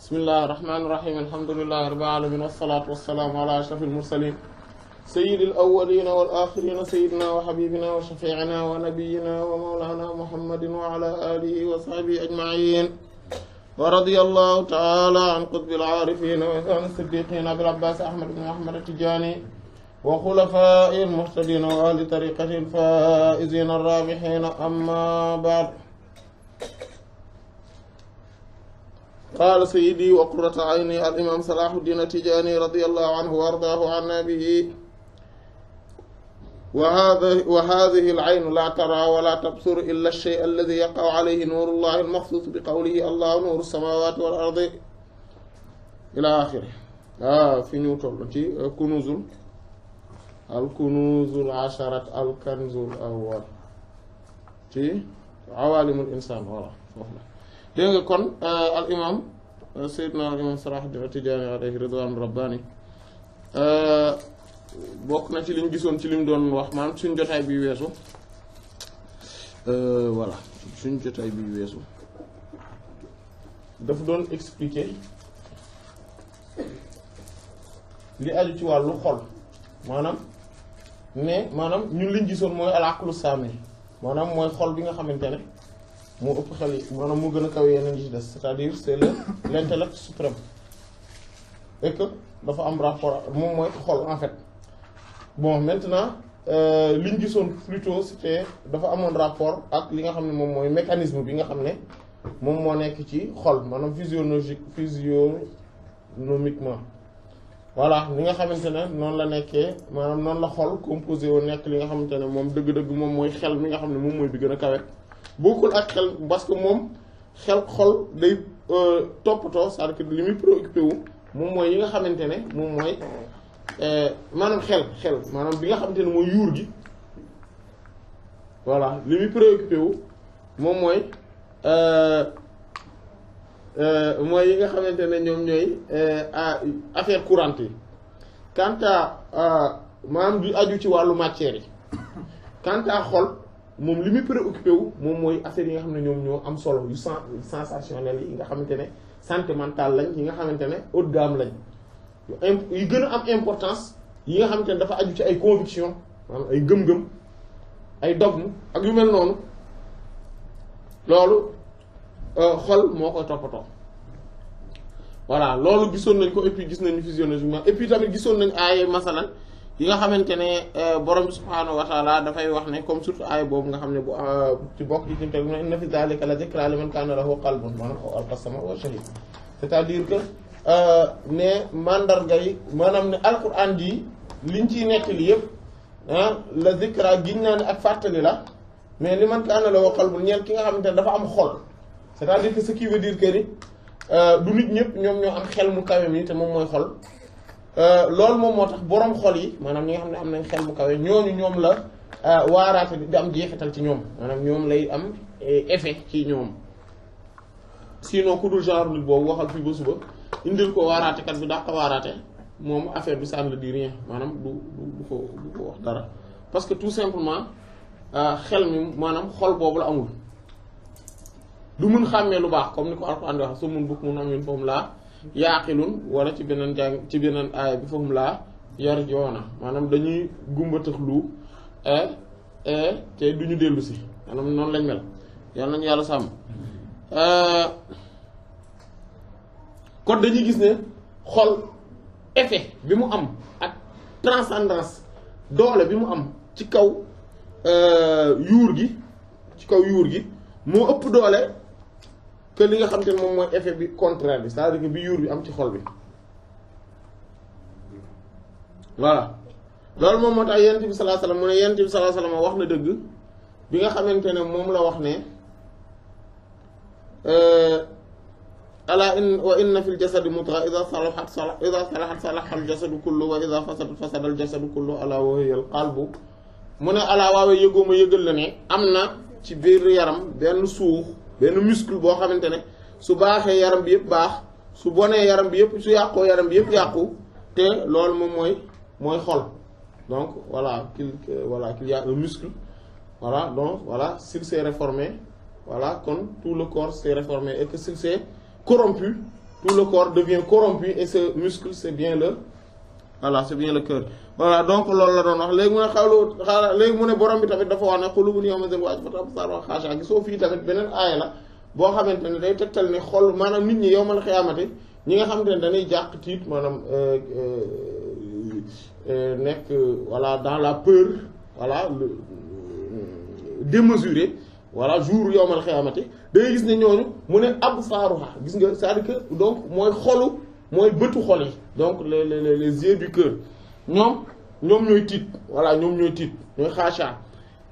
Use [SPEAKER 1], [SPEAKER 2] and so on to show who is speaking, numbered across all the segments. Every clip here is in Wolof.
[SPEAKER 1] bismillahir rahmanir rahim alhamdulillahi rabbil alamin wassalatu wassalamu ala ashrafil mursalin sayyidil awwalin wal akhirin sayyidina wa habibina wa shafi'ina wa nabiyyina wa mawlana muhammadin wa ala alihi wa sahbihi ajma'in wa radiyallahu ta'ala an qutbil arifin wa an siddiqin abil abbas ahmad ibn ahmad at-tijani wa khulafa'il muhtadin wa ahli tariqatil faizin ar-rabihin amma ba'd. قال سيدي وقرة عيني الإمام صلاح الدين التجاني رضي الله عنه وارضاه عنا به وهذه العين لا ترى ولا تبصر إلا الشيء الذي يقع عليه نور الله المخصوص بقوله الله نور السماوات والأرض إلى آخره. في نيوتن الكنوز العشرة الكنز الأول في عوالم الإنسان ولا dégg nga kon al imam Seydina al imam Salahuddin Tijaani alayhi ridwaan rabbani bokk na ci liñ gisoon ci lim doon wax maanaam suñ jotaay bi weesu voilà suñ jotaay bi weesu dafa doon expliquer li aju ci wàllu xol maanaam mais maanaam ñun liñ gisoon mooy al aqlu saami maanaam mooy xol bi nga xamante ne moo ëpp xel yi maanaam moo gën a kawe yeneen yi ci des c'est-à-dire c'est l'intellect suprême et que dafa am rapport moom mooy xol en fait. Bon maintenant li ñu gisoon plutôt c'était dafa amoon rapport ak li nga xam ne moom mooy mécanisme bi nga xam ne moom moo nekk ci xol maanaam physionomiquement voilà li nga xamante ne noonu la nekkee maanaam noonu la xol composé woon nekk li nga xamante ne moom dëgg-dëgg moom mooy xel mi nga xam ne moom mooy bi gën a kawe. bokkul ak xel parce que moom xol day toppatoo c'est-à-dire que li muy préoccupé wu moom mooy yi nga xamante ne moom mooy maanaam xel maanaam bi nga xamante ne mooy yuur gi voilà li muy préoccupé wu moom mooy yi nga xamante ne ñoom ñooy affaire courante yi quant à maanaam du aju ci wàllu matière yi quant à xol moom li muy préoccupé wu moom mooy affaire yi nga xam ne ñoom ñoo am solo yu sensationnel yi nga xamante ne sentimental lañ yi nga xamante ne haut de gamme lañ yu gën a am importance yi nga xamante ne dafa aju ci ay conviction maanaam ay gëm-gëm ay dogme ak yu mel noonu loolu xol moo koy toppatoo voilà loolu gisoon nañ ko et puis gis nañu physiologiquement et puis tamit gisoon nañ ay masalan yi nga xamante ne borom bi subhaanahu wa taala dafay wax ne comme surtout aaya boobu nga xam ne bu ci bokk ci tim teg inna fi zaalika la zikraa liman kaana lahu qalbun maanaam aw alqa sama wa shahid c'est-à-dire que ne mandarga yi maanaam ne alquran ji liñ ciy nekk li yëpp la zikra giñ naa ne ak fàttali la mais liman kaana lahu qalbun ñeel ki nga xamante ne dafa am xol c'est-à-dire que ce qui veut dire que ni du nit ñëpp ñoom ñoo am xel mu kawe mi te moom mooy xol. loolu moom moo tax boroom xol yi maanaam ñi nga xam ne am nañ xel mu kawe ñooñu ñoom la waaraate di am jeexital ci ñoom maanaam ñoom lay am effet ci ñoom sinon ku dul genre nit boobu waxal fii ba suba indil ko waaraatekat bi dàq waaraate moom affaire bi ça ne dit rien maanaam du ko wax dara parce que tout simplement xel mi maanaam xol boobu la amul du mun xàmmee lu baax comme ni ko Alxuraan wax su mun bukk mun am yun foofu laa yaaqilun wala ci beneen jàng ci beneen aaya bi fahum laa yarjuuna maanaam dañuy gumbatëx lu te duñu dellu si maanaam noonu lañ mel yal nañu yàlla sàmm kon dañuy gis ne xol effet bi mu am ak transcendance doole bi mu am ci kaw yuur gi moo ëpp doole que li nga xam te ne moom mooy effet bi contraire bi c'est-à-dire que bi yuur bi am ci xol bi voilà loolu moom moo tax yonent bi sallallahu alayhi wasallam mu ne yonent bi sallallahu alayhi wasallam wax na dëgg bi nga xamante ne moom la wax ne ala wa inna fil jasadi mudgha idha salahat salaha al jasadu kullu wa idha fasadat fasada al jasadu kullu ala wa hiya al qalbu mu ne ala waawee yëgoo ma yëgal la ne am na ci biir yaram benn suux benn muscle boo xamante ne su baaxee yaram bi yëpp baax su bonee yaram bi yëpp su yàqoo yaram bi yëpp yàqu te loolu moom mooy xol donc voilà qu'il y a un muscle voilà donc voilà s'il s'est réformé voilà kon tout le corps s'est réformé et que s'il s'est corrompu tout le corps devient corrompu et ce muscle c'est bien le voilà c'est bien le cœur voilà donc loolu la doon wax léegi mu ne xawlu léegi mu ne borom bi tamit dafa wax ne qulubun yawma idhin wajifatun absaruha khashi'a gisoo fii tamit beneen aaya la boo xamante ne day tegtal ne xol maanaam nit ñi yawmal xiyaamati ñi nga xamante ne dañuy jàq tiit maanaam nekk voilà dans la peur voilà démesuré voilà jour yawmal xiyaamati day gis ne ñooñu mu ne absaaruha gis nga c'est-à-dire que donc mooy xolu mooy bëtu xol yi donc les yeux du cœur ñoom ñooy tiit voilà ñoom ñooy tiit ñooy xaasha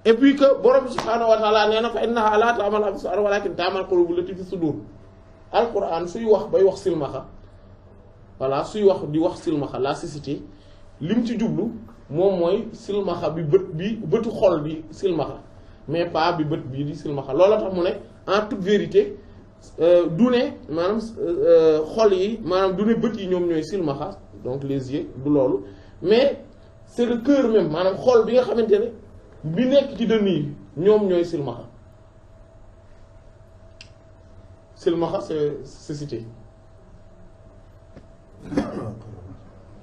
[SPEAKER 1] et puis que borom subhaanahu wa ta'ala nee na fa innaha la ta'mal absar walakin ta'mal qulubul lati fi sudur alquran suy wax bay wax silmaxa voilà suy wax di wax silmaxa la cécité lim ci jublu moom mooy silmaxa bi bëtu xol bi silmaxa mais pas bi bët bii di silmaxa loolu tax mu ne en toute vérité du ne maanaam xol yi maanaam du ne bët yi ñoom ñooy silmaxa donc les yeux du loolu mais c'est le cœur même maanaam xol bi nga xamante ne bi nekk ci dënn yi ñoom ñooy silmaxa c'est cécité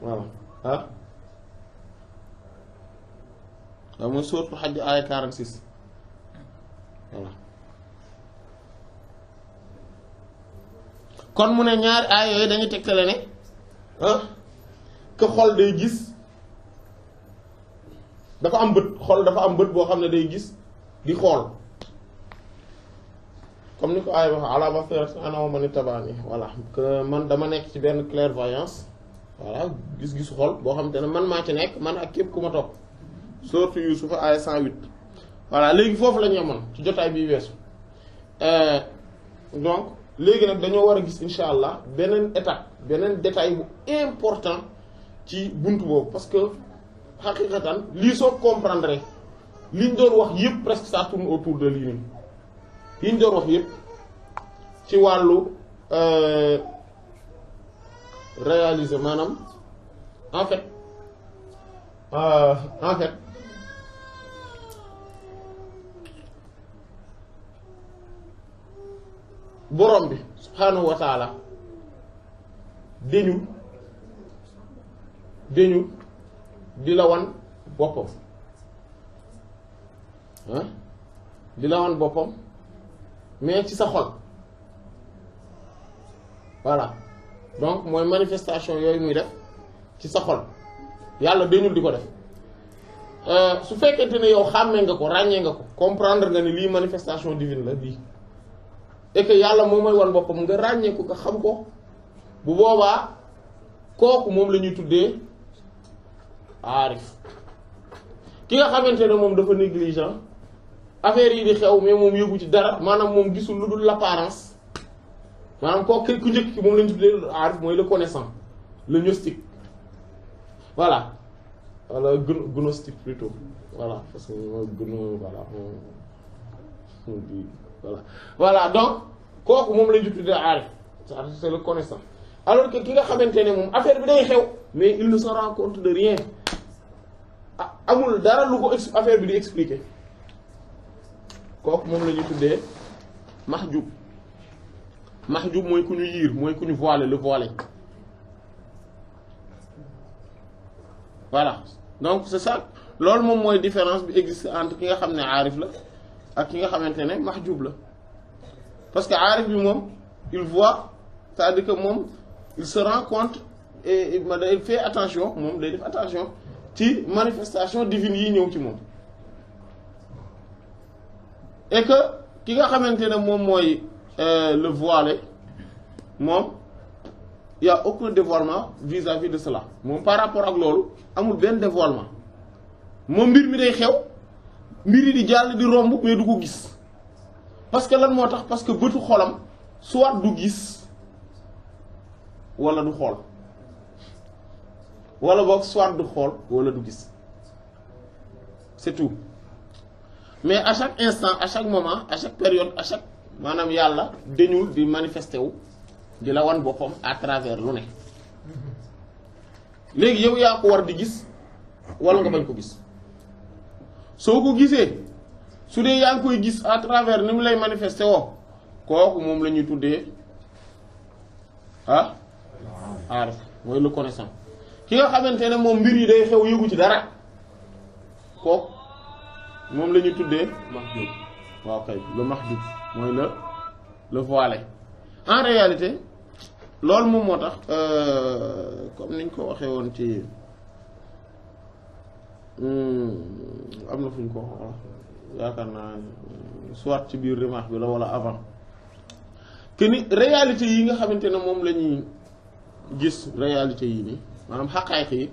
[SPEAKER 1] voilà ah waaw mooy sourate Hajj aaya 46 voilà kon mu ne ñaari aaya yooyu dañuy tegtale ne que xol day gis dafa am bët xol dafa am bët boo xam ne day gis di xool comme ni ko aaya wax ala basiratin ana wa man ittaba'ani voilà que man dama nekk ci benn clairvoyance voilà gis-gisu xol boo xam te ne man maa ci nekk man ak képp ku ma topp sourate Yuusuf aaya 108 voilà léegi foofu la ñu yemoon ci jotaay bi weesu donc léegi nag dañoo war a gis insha allah beneen étape beneen détail bu important ci buntu boobu parce que xaqiqatan lii soo comprendre liñ doon wax yëpp presque ça tourne autour de lii nii liñ doon wax yëpp ci wàllu réaliser maanaam en fait borom bi subhaanahu wa taala dañu di la wan boppam di la wan boppam mais ci sa xol voilà donc mooy manifestation yooyu muy def ci sa xol yàlla dañul di ko def su fekkente ne yow xàmmee nga ko ràññee nga ko comprendre nga ni lii manifestation divine la lii et que yàlla moom mooy wan boppam nga ràññee ko nga xam ko bu boobaa kooku moom la ñuy tuddee aarif ki nga xamante ne moom dafa négligent affaire yi di xew mais moom yëgu ci dara maanaam moom gisul lu dul l'apparence maanaam kooku ku njëkk ki moom la ñu tuddee aarif mooy le connaissant le gnostique voilà wala gnostique plutôt voilà parce que voilà donc kooku moom la ñu tuddee aarif c'est le connaissant alors que ki nga xamante ne moom affaire bi day xew mais il ne se rend compte de rien amul dara lu ko affaire bi di expliquer kooku moom la ñuy tuddee mahjub mahjub mooy ku ñu yiir mooy ku ñu voilé le voilé voilà donc c'est ça loolu moom mooy différence bi existe entre ki nga xam ne aarif la ak ki nga xamante ne mahjub la parce que aarif bi moom il voit c'est-à-dire que moom il se rend compte et il fait attention moom day def attention ci manifestation divine yi ñëw ci moom et que ki nga xamante ne moom mooy le voilé moom y a aucun dévoilement vis-à-vis de cela moom par rapport ak loolu amul benn dévoilement moom mbir mi day xew mbir yi di jàll di romb mais du ko gis parce que lan moo tax parce que bëtu xolam soit du gis wala du xool wala boog soit du xool wala du gis c'est tout mais à chaque instant à chaque moment à chaque période à chaque maanaam yàlla dañul di manifester wu di la wan boppam à travers lu ne léegi yow yaa ko war di gis wala nga bañ ko gis soo ko gisee su dee yaa ngi koy gis à travers ni mu lay manifester woo kooku moom la ñuy tuddee ah aarif mooy le connaissant ki nga xamante ne moom mbir yi day xew yëgu ci dara kooku moom la ñuy tuddee mahjub waaw kay le mahjub mooy le voilé en réalité loolu moom moo tax comme niñ ko waxee woon ci am na fu ñu ko wax yaakaar naa soit ci biir remarque bi la wala avant que ni réalité yi nga xamante ne moom la ñuy gis réalité yi nii maanaam xaqaayiq yi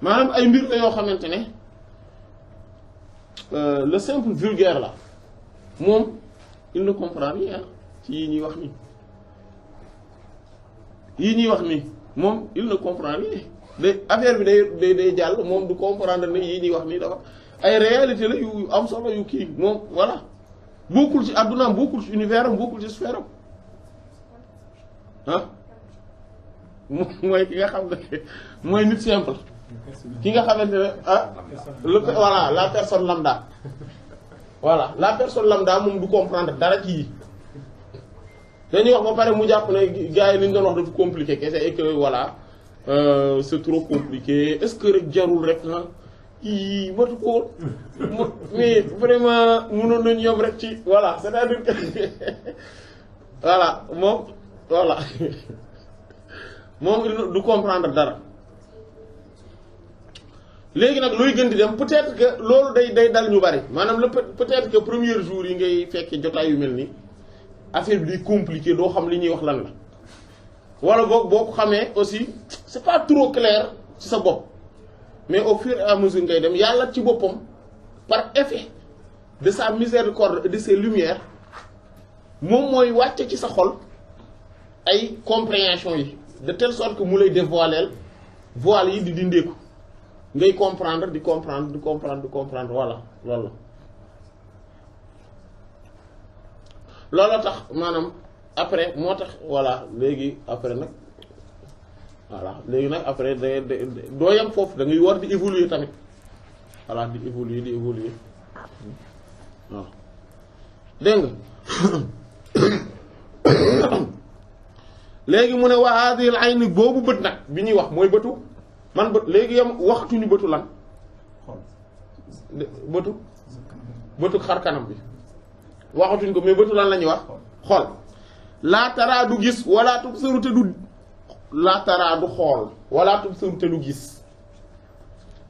[SPEAKER 1] maanaam ay mbir la yoo xamante ne le simple vulgaire là moom il ne comprend rien ci yii ñuy wax nii yii ñuy wax nii moom il ne comprend rien day affaire bi day jàll moom du comprendre ne yii ñuy wax nii dafa ay réalité la yu am solo yu kii moom voilà bokkul ci àddunaam bokkul ci univers am bokkul ci sphère am ah mooy ki nga xam ne mooy nit simple ki nga xamante ne ah voilà la personne lambda voilà la personne lambda moom du comprendre dara ci yi dañuy wax ba pare mu jàpp ne gars yi li ñu doon wax dafa compliqué kese et que voilà c'est trop compliqué est-ce que rek jarul rek ah yii matu ko mais vraiment mënoon nañu yom rek ci voilà c'est-à-dire que voilà moom voilà moom il du comprendre dara léegi nag looy gën di dem peut-être que loolu day dal ñu bari maanaam le peut-être que premier jour yi ngay fekkee jotaay yu mel nii affaire bi di compliqué doo xam li ñuy wax lan la wala boog boo ko xamee aussi c'est pas trop clair ci sa bopp mais au fur et à mesure ngay dem yàlla ci boppam par effet de sa miséricorde et de ses lumières moom mooy wàcce ci sa xol ay compréhension yi de telle sorte que mu lay dévoiler voile yi di dindeeku ngay comprendre di comprendre voilà loolu loolu tax maanaam après moo tax voilà léegi après nag voilà léegi nag après doo yem foofu da ngay war di évoluer tamit voilà di évoluer waaw dégg nga léegi mu ne wa hadhihi al-ayn boobu bët nag bi ñuy wax mooy bëtu man bët léegi yam waxtuñu bëtu lan bëtu xar kanam bi waxatuñ ko mais bëtu lan la ñuy wax xool laa taraa du gis wala tubsiru te du laa taraa du xool wala tubsiru te du gis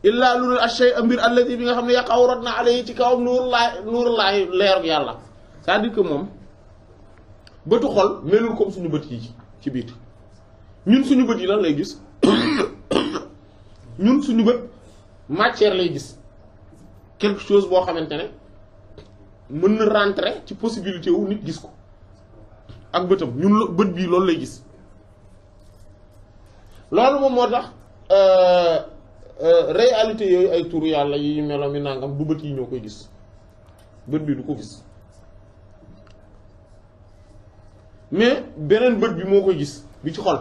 [SPEAKER 1] illaa lu dul ashay a mbir allati bi nga xam ne yaqaw rot na alayhi ci kawam nuurullaahi leerug yàlla c'est-à-dire que moom bëtu xol melul comme suñu bët yi ci biir ñun suñu bët yi lan lay gis ñun suñu bët matière lay gis quelque chose boo xamante ne mën na rentrer ci possibilité wu nit gis ko ak bëtam ñun bët bii loolu lay gis loolu moom moo tax réalité yooyu ay turu yàlla yi melo mi nangam du bët yi ñoo koy gis bët bi du ko gis mais beneen bët bi moo koy gis bi ci xol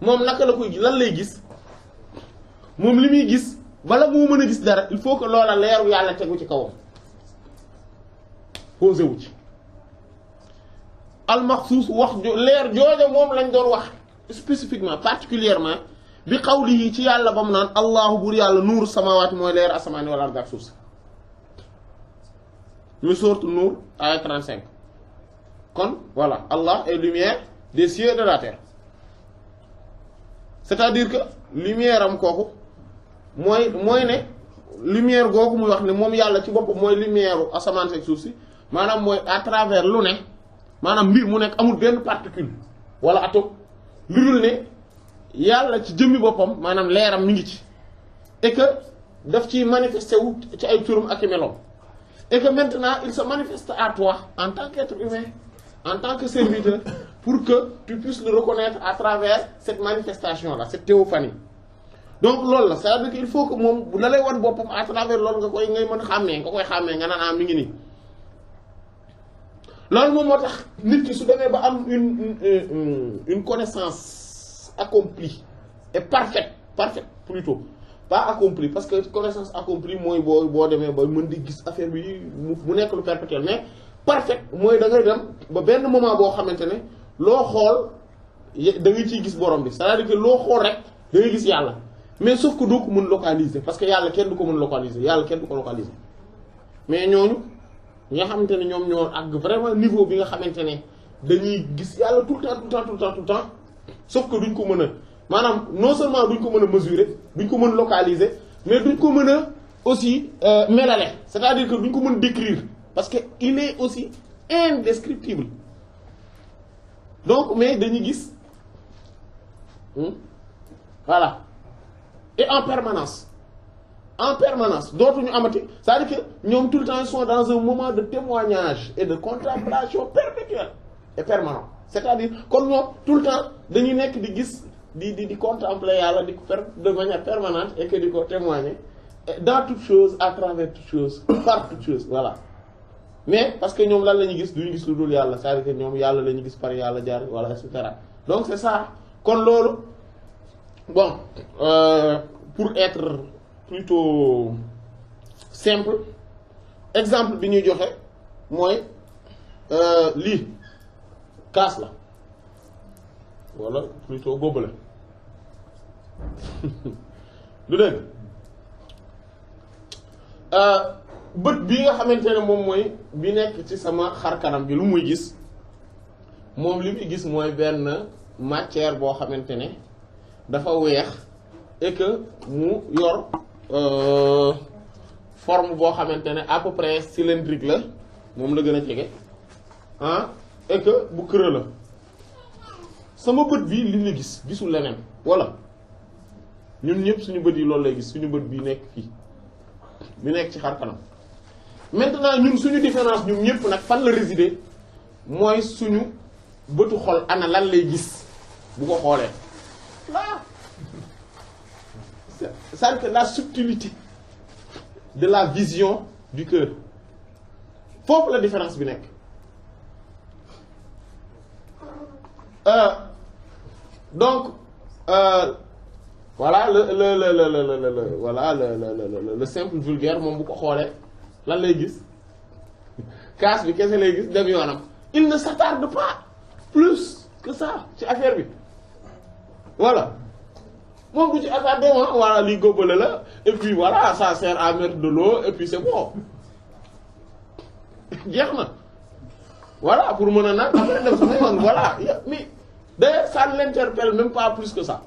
[SPEAKER 1] moom naka la koy gis lan lay gis moom li muy gis bala moo mën a gis dara il faut que loola leeru yàlla tegu ci kawam posé wu ci almaxsuus wax leer jooja moom lañ doon wax spécifiquement particulièrement bi qawlihi ci yàlla ba mu naan allahu buur yàlla nuuru samawaati mooy leer asamaani wal ardi ak suuf si ñu sourate Nuur aya 35 kon voilà Allah est lumière des cieux et de la terre c'est-à-dire que lumière am kooku mooy ne lumière googu muy wax ne moom yàlla ci boppam mooy lumière u asamaan ak suuf si maanaam mooy à travers lu ne maanaam mbir mu nekk amul benn particule wala atome lu dul ne yàlla ci jëmmi boppam maanaam leeram mi ngi ci et que daf ci manifesté wu ci ay turam ak i meloom et que maintenant il se manifeste à toi en tant qu'être humain en tant que serviteur pour que tu puisses le reconnaître à travers cette manifestation là cette théophanie donc loolu la c'est-à-dire que il faut que moom bu la lay wan boppam à travers loolu ngay mën a xàmmee nga koy xàmmee nga naan mi ngi nii loolu moom moo tax nit ki su demee ba am une connaissance accomplie et parfaite plutôt pas accomplie parce que connaissance accomplie mooy boo demee ba mën di gis affaire bi mu nekk lu perpétuel mais parfaite mooy da ngay dem ba benn moment boo xamante ne loo xool da nga ciy gis borom bi c'est-à-dire que loo xool rek da ngay gis yàlla mais sauf que doo ko mën localiser parce que yàlla kenn du ko mën localiser yàlla kenn du ko localiser mais ñooñu ñi nga xamante ne ñoom ñoo àgg vraiment niveau bi nga xamante ne dañuy gis yàlla tout le temps tout le temps sauf que duñ ko mën a maanaam non seulement duñ ko mën a mesurer duñ ko mën localiser mais duñ ko mën a aussi melale c'est-à-dire que duñ ko mën décrire parce que il est aussi indescriptible donc mais dañuy gis voilà et en permanence dootuñu amati c'est-à-dire que ñoom tout le temps ils sont dans un moment de témoignage et de contemplation perpétuelle et permanent c'est-à-dire kon ñoom tout le temps dañuy nekk di gis di contempler yàlla di ko faire de manière permanente et que di ko témoigner dans toute chose à travers toute chose par toute chose voilà mais parce que ñoom lan la ñuy gis duñu gis lu dul yàlla c'est-à-dire que ñoom yàlla la ñuy gis par yàlla jaar voilà et cetera donc c'est ça kon loolu bon pour être plutôt simple exemple bi ñuy joxe mooy lii kaas la wala plutôt boobu la du dégg bët bi nga xamante ne moom mooy bi nekk ci sama xar kanam bi lu muy gis moom li muy gis mooy benn matière boo xamante ne dafa weex et que mu yor forme boo xamante ne à peu près cylindrique la moom la gën a jege ah et que bu creux la sama bët bi li la gis gisul leneen walla ñun ñëpp suñu bët yi loolu lay gis suñu bët bi nekk fii bi nekk ci xar kanam maintenant ñun suñu différence ñun ñëpp nag fan la résider mooy suñu bëtu xol ana lan lay gis bu ko xoolee là c'est-à-dire que la subtilité de la vision du cœur foofu la différence bi nekk donc voilà le simple vulgaire moom bu ko xoolee lan lay gis kaas bi kese lay gis dem yoonam il ne s'attarde pas plus que ça ci affaire bi voilà moom du ci attardé voilà lii góobale la et puis voilà ça sert à mettre de l'eau et puis c'est bon jeex na voilà pour mën a nag après dem sama yoon voilà mais d'ailleurs ça ne l'interpelle même pas plus que ça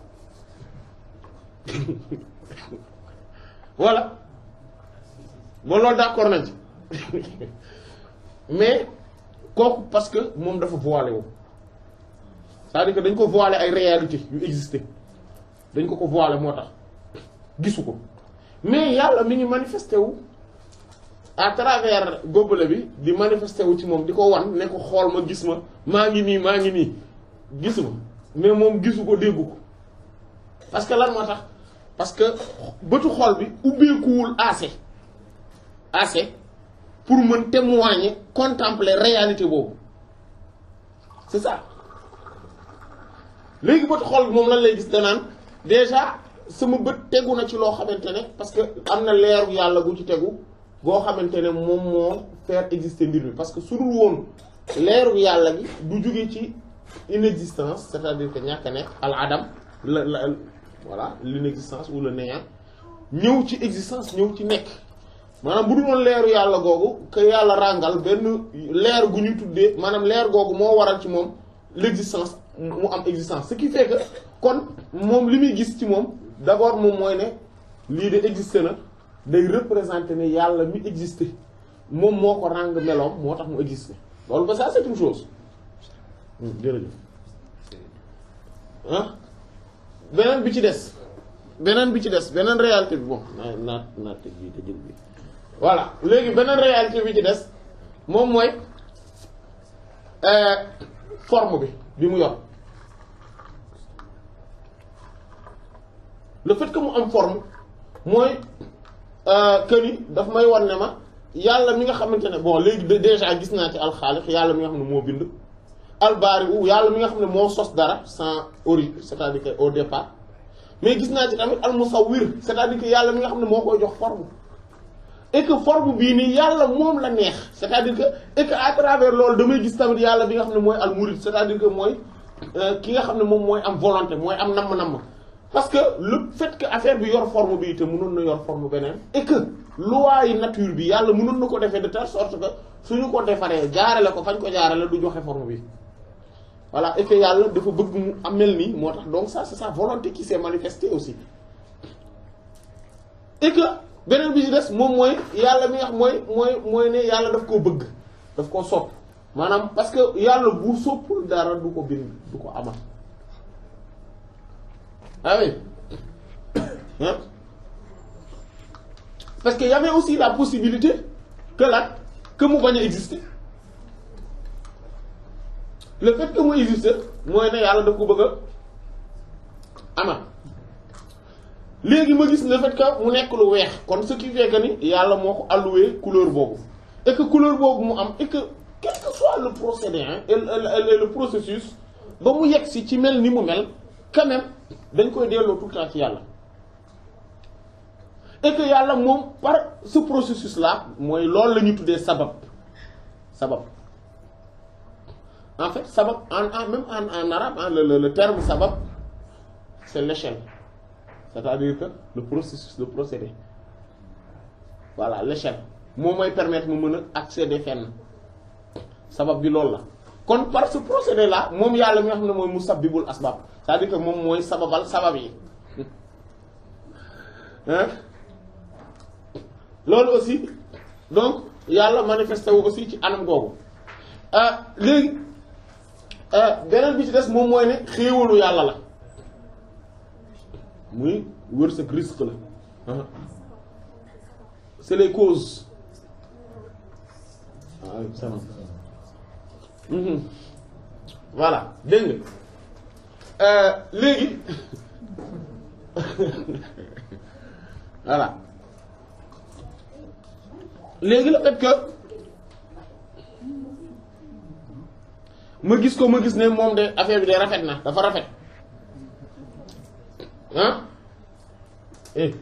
[SPEAKER 1] voilà bon loolu d'accord nañ ci mais kooku parce que moom dafa voilé wu c'est-à-dire que dañ ko voilé ay réalités yu existé dañ ko voilé moo tax gisu ko mais yàlla mi ngi manifesté wu à travers góobale bi di manifesté wu ci moom di ko wan ne ko xool ma gis ma maa ngi nii gisu ma mais moom gisu ko déggu ko parce que lan moo tax parce que bëtu xol bi ubbeekuwul assez pour mën témoigner contempler réalité boobu c'est ça léegi bëtu xol bi moom lan lay gis danaan déjà sama bët tegu na ci loo xamante ne parce que am na leeru yàlla gu ci tegu goo xamante ne moom moo faire exister mbir mi parce que su dul woon leeru yàlla gi du jóge ci inexistence c'est-à-dire que ñàkk a nekk al adam voilà l'inexistence ou le néant ñëw ci existence ñëw ci nekk maanaam bu dul woon leeru yàlla googu que yàlla ràngal benn leer gu ñu tuddee maanaam leer googu moo waral ci moom l'existence mu am existence ce qui fait que kon moom li muy gis ci moom d'abord moom mooy ne lii de existé na day représenter ne yàlla mi existé moom moo ko ràng meloom moo tax mu existé loolu ba ça c'est une chose jërëjëf ah beneen bi ci des beneen réalité bi bon naat bi te jël bi voilà léegi beneen réalité bi ci des moom mooy forme bi mu yor le fait que mu am forme mooy que ni daf may wan ne ma yàlla mi nga xamante ne bon léegi déjà gis naa ci alxaaliq yàlla mi nga xam ne moo bind albaari u yàlla mi nga xam ne moo sos dara sans origine c'est-à-dire que au départ mais gis naa ci tamit almusawwir c'est-à-dire que yàlla mi nga xam ne moo koy jox forme et que forme bii nii yàlla moom la neex c'est-à-dire que et que à travers loolu damay gis tamit yàlla bi nga xam ne mooy al-murid c'est-à-dire que mooy ki nga xam ne moom mooy am volonté mooy am namm-namm parce que le fait que affaire bi yor forme bi te mënoon na yor forme beneen et que loi yi nature bi yàlla mënoon na ko defee de telle sorte que suñu ko defaree jaarale ko fañ ko jaarale du joxe forme bi voilà et que yàlla dafa bëgg mu amel nii moo tax donc ça c'est sa volonté qui s'est manifestée aussi et que beneen bi ci des moom mooy yàlla mi nga xam mooy ne yàlla daf koo bëgg daf koo sopp maanaam parce que yàlla bu soppul dara du ko bind du ko amal ah oui hein parce que y avait aussi la possibilité que mu bañ a exister le fait que mu exister mooy ne yàlla daf ko bëgg a amal léegi ma gis le fait que mu nekk lu weex kon ce qui fait que ni yàlla moo ko alloué couleur boobu et que couleur boobu mu am et que quel que soit le procédé hein et le processus ba mu yegg si ci mel ni mu mel quand même dañ koy delloo tout le temps ci yàlla et que yàlla moom par ce processus là mooy loolu la ñuy tuddee sabab en fait sabab même en arabe le terme sabab c'est l'échelle. C'est-à-dire que le processus, le procédé. Voilà, l'échelle. Moi, moi, permettre de me accéder fenn. Sabab bi lool la. Kon par ce procédé là, mom yalla mi nga xamne moy musabbibul asbab. C'est-à-dire que mom moy sababal sabab yi. Hein? Lool aussi donc yalla manifesté wu aussi ci anam gogu. Légui benen bi ci dess mom moy ne xéewalu yalla la. muy wërsëg risque la c'est les causes voilà dégg nga léegi voilà léegi le fait que ma gis ne moom de affaire bi de rafet na dafa rafet ah eh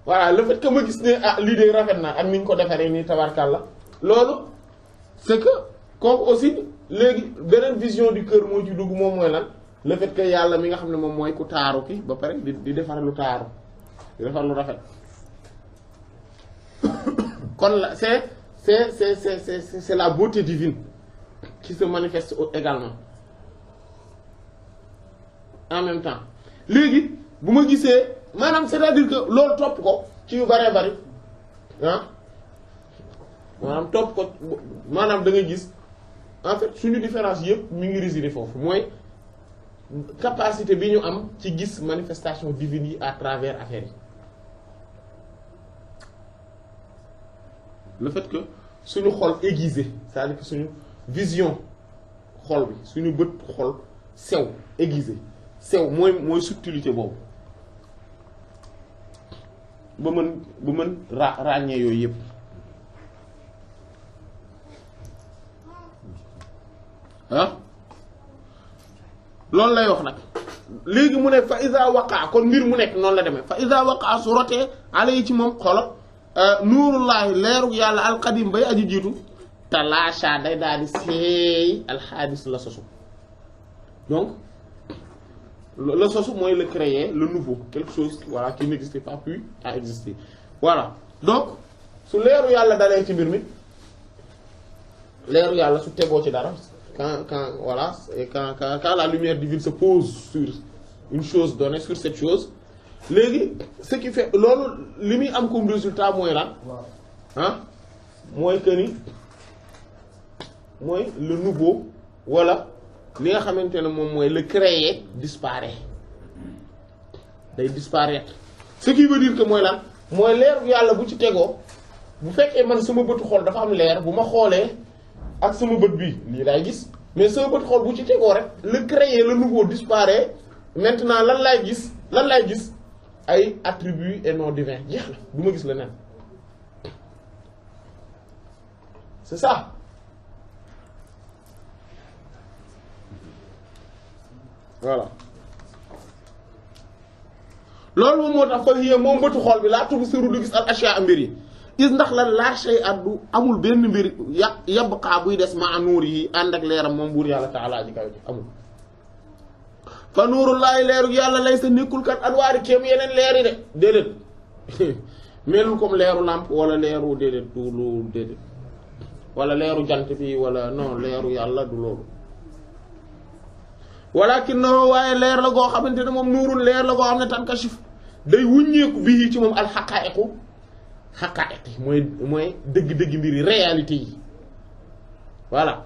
[SPEAKER 1] voilà le fait que ma gis ne ah lii de rafet na ak ni ñu ko defaree nii tabarkalla loolu c'est que kooku aussi léegi beneen vision du cœur moo ci dugg moom mooy lan le fait que yàlla mi nga xam ne moom mooy ku taaru ki ba pare di defar lu taaru di defar lu rafet. Kon la c'est la beauté divine qui se manifeste également en même temps léegi bu ma gisee maanaam c'est-à-dire que loolu topp ko ci yu bëree bëri ah maanaam topp ko maanaam da ngay gis en fait suñu différence yëpp mi ngi résider foofu mooy capacité bi ñu am ci gis manifestation divine yi à travers affaires yi. Le fait que suñu xol aiguisé c'est-à-dire que suñu vision xol bi suñu bët xol sew aiguisé sew mooy subtilité boobu ba mën ràññee yooyu yëpp ah loolu lay wax nag léegi mu ne fa iza waqa kon mbir mu nekk noonu la demee fa iza waqa su rotee ala yi ci moom xolo nuurullahi leerug yàlla alqadim bay aji jiitu talaasha day daal di seey alxaadis la sosu donc le sosu mooy le créer le nouveau quelque chose voilà qui n'existait pas puis a existé voilà donc su leeru yàlla dalee ci mbir mi leeru yàlla su tegoo ci dara quand voilà et quand la lumière divine se pose sur une chose donnée sur cette chose léegi ce qui fait loolu li muy am comme résultat mooy lan ah mooy que ni mooy le nouveau wala li nga xamante ne moom mooy le créé disparaît day disparaître ce qui veut dire que mooy lan mooy leer yàlla bu ci tegoo bu fekkee man sama bëtu xol dafa am leer bu ma xoolee ak sama bët bi lii laay gis mais sama bët xol bu ci tegoo rek le créé le nouveau disparaît maintenant lan laay gis ay attributs et noms divins jeex na du ma gis leneen c'est ça voilà loolu moom moo tax ko yéen moom bëtu xool bi laa tubsiru du gis al ashyaa mbir yi is ndax la laa shay addu amul benn mbir yabqaa buy des ma nuur yi ànd ak leeram moom buur yàlla ta'ala ji kaw ji amul fa nuurullaahi leeru yàlla lay sa nekkul kat anwaari kéem yeneen leer yi de déedéet melul comme leeru làmp wala leeru déedéet du lu déedéet wala leeru jant bi wala non leeru yàlla du loolu walaakinnahu waaye leer la goo xamante ne moom nuurul leer la goo xam ne tankashif day wuññeeku bii ci moom al xaqaa'iqu xaqaa'iq yi mooy dëgg-dëgg mbir yi réalité yi voilà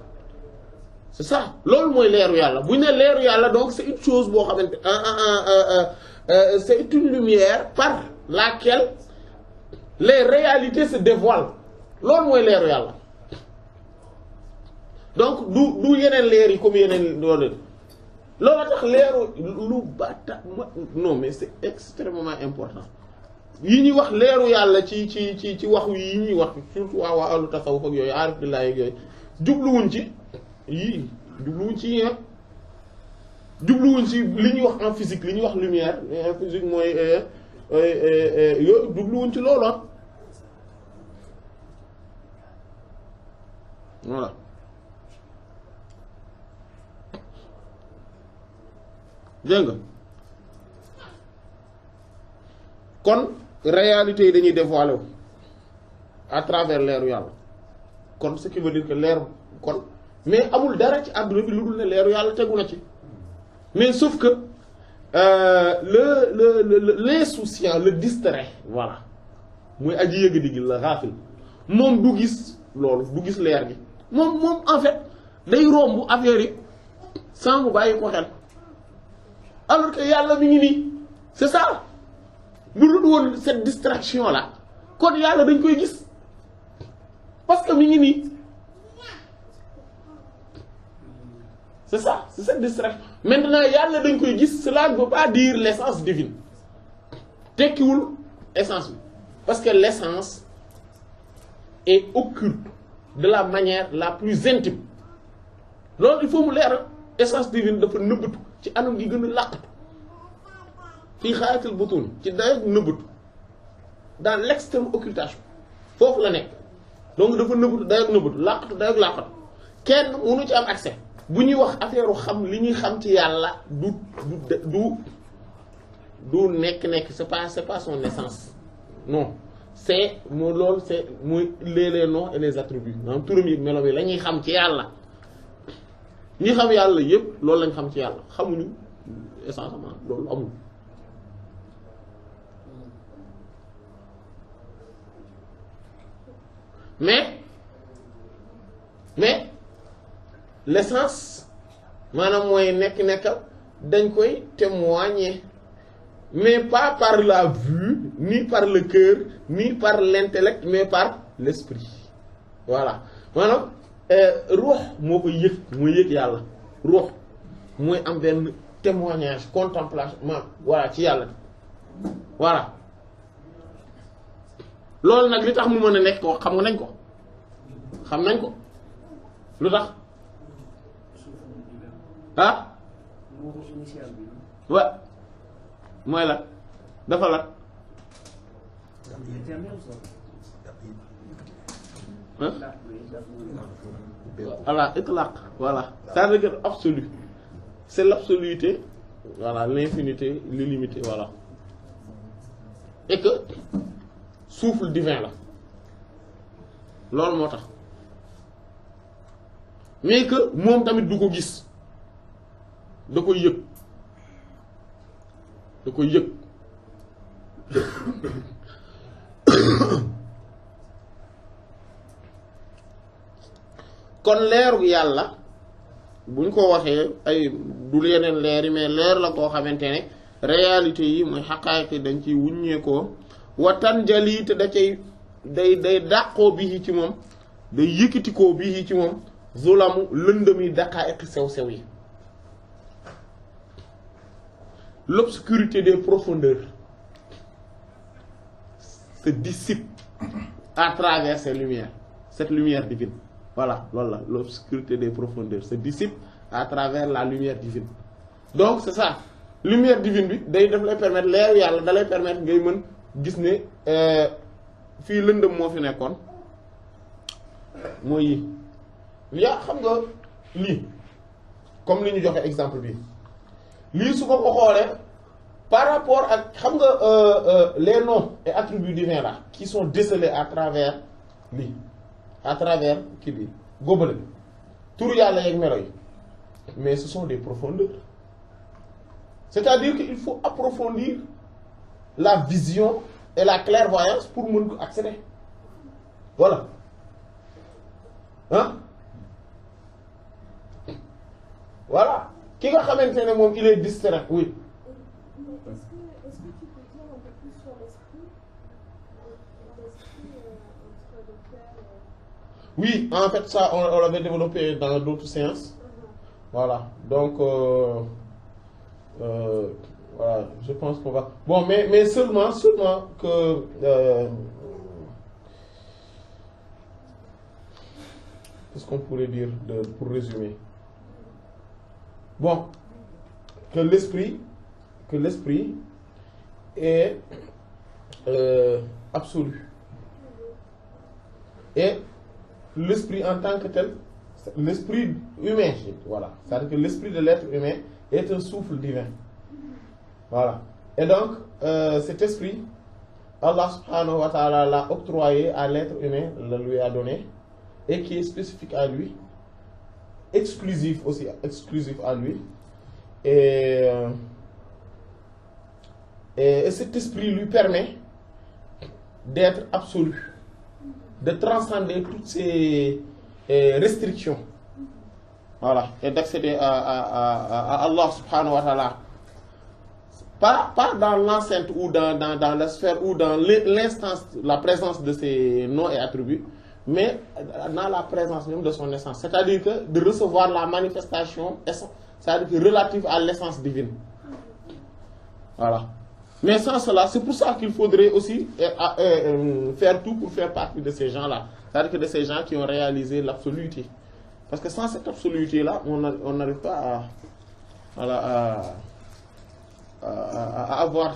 [SPEAKER 1] c'est ça loolu mooy leeru yàlla bu ñu ne leeru yàlla donc c'est une chose boo xamante c'est une lumière par laquelle les réalités se dévoilent loolu mooy leeru yàlla donc du yeneen leer yi comme yeneen loolu tax leeru lu bata non mais c'est extrêmement important yi ñuy wax leeru yàlla ci waxu yi ñuy wax surtout waa ahlu tasawuf ak yooyu aarif billahi ak yooyu jubluwuñ ci yii jubluwuñ ci yii jubluwuñ ci li ñuy wax en physique li ñuy wax lumière en physique mooy yooyu jubluwuñ ci loolu voilà dégg nga kon réalité yi dañuy dévoiler wu à travers leeru yàlla kon ce qui veut dire que leer kon mais amul dara ci àdduna bi lu dul ne leeru yàlla tegu na ci mais sauf que l'insouciant le distrait voilà muy aji yëg digg la xaafil moom du gis loolu du gis leer gi moom en fait day romb affaire yi sans mu bàyyi ko xel alors que yàlla mi ngi nii c'est ça bu dul woon cette distraction là kon yàlla dañ koy gis parce que mi ngi nii c'est ça c'est cette distraction maintenant yàlla dañ koy gis cela ne veut pas dire l'essence divine tekkiwul essence bi parce que l'essence est occulte de la manière la plus intime loolu il faut mu leer essence divine dafa nëbbatu ci anam gi gën a làqatu fii xaayatul butun ci dayoog nëbbatu dans l'extrême occultation foofu la nekk donc dafa nëbbatu dayoog nëbbatu làqatu dayoog làqatu kenn mënu ci am accès bu ñuy wax affaire xam li ñuy xam ci yàlla du nekk c'est pas son essence non c'est moo loolu c'est muy les noms et les attributs maanaam turam yi melo bi la ñuy xam ci yàlla ñi xam yàlla yépp loolu lañ xam ci yàlla xamuñu essentiellement loolu amul mais l'essence maanaam mooy nekk dañ koy témoigner mais pas par la vue ni par le cœur ni par l'intellect mais par l'esprit voilà maanaam ruux moo koy yëg mooy yëg yàlla ruux mooy am benn témoignage contemplation voilà ci yàlla voilà loolu nag li tax mu mën a nekk ko xam nañ ko lu tax ah wa mooy la dafa la voilà itlaq voilà c'est-à-dire que absolu c'est l'absoluité voilà l'infinité l'illimité voilà et que souffle divin la loolu moo tax mais que moom tamit du ko gis da koy yëg kon leeru yàlla buñ ko waxee ay du yeneen leer yi mais leer la koo xamante ne réalité yi muy xaqaayiq dañ ciy wuññeekoo watan jali te da cay day dàqoo bii ci moom day yëkkatikoo bii ci moom zulamu lëndëm yi daqaayiq sew-sew yi l'obscurité des profondeurs se dissipe à travers ces lumières, cette lumière divine. Voilà, l'obscurité des profondeurs se dissipe à travers la lumière divine. donc c'est ça lumière divine bi day daf lay permettre leeru yàlla da lay permettre ngay mën gis ne fii lëndëm moo fi nekkoon mooy yi yaa xam nga lii comme li ñu joxe exemple bi lii su ko xoolee par rapport ak xam nga les noms et attributs divins là qui sont décelés à travers lii à travers kii bi góobale bi tur yàlla yeeg melo yi mais ce sont des profondeurs c'est-à-dire qu'il faut approfondir la vision et la clairvoyance pour mën ko accéder voilà hein voilà ki nga xamante ne moom il est distrait oui.
[SPEAKER 2] Est-ce que tu peux dire un peu plus sur l'esprit entre le cœur
[SPEAKER 1] Oui, en fait ça on l'avait développé dans d'autres séances. Voilà, donc voilà, je pense qu'on va... Bon, mais seulement que... qu'est-ce qu'on pourrait dire pour résumer? Bon, que l'esprit est absolu. Et l'esprit en tant que tel, l'esprit humain, voilà. C'est-à-dire que l'esprit de l'être humain est un souffle divin. Voilà. Et donc, cet esprit, Allah subhanahu wa ta'ala l'a octroyé à l'être humain, le lui a donné, et qui est spécifique à lui, exclusif à lui. Et cet esprit lui permet d'être absolu, de transcender toutes ces restrictions. Voilà, et d'accéder à Allah subhanahu wa ta'ala. Pas dans l'enceinte ou dans la sphère ou dans l'instance, la présence de ses noms et attributs, mais dans la présence même de son essence. C'est-à-dire que de recevoir la manifestation, c'est-à-dire que relative à l'essence divine. Voilà. Mais sans cela, c'est pour ça qu'il faudrait aussi faire tout pour faire partie de ces gens-là. C'est-à-dire que de ces gens qui ont réalisé l'absoluité. Parce que sans cette absoluité-là, on n'arrive pas à avoir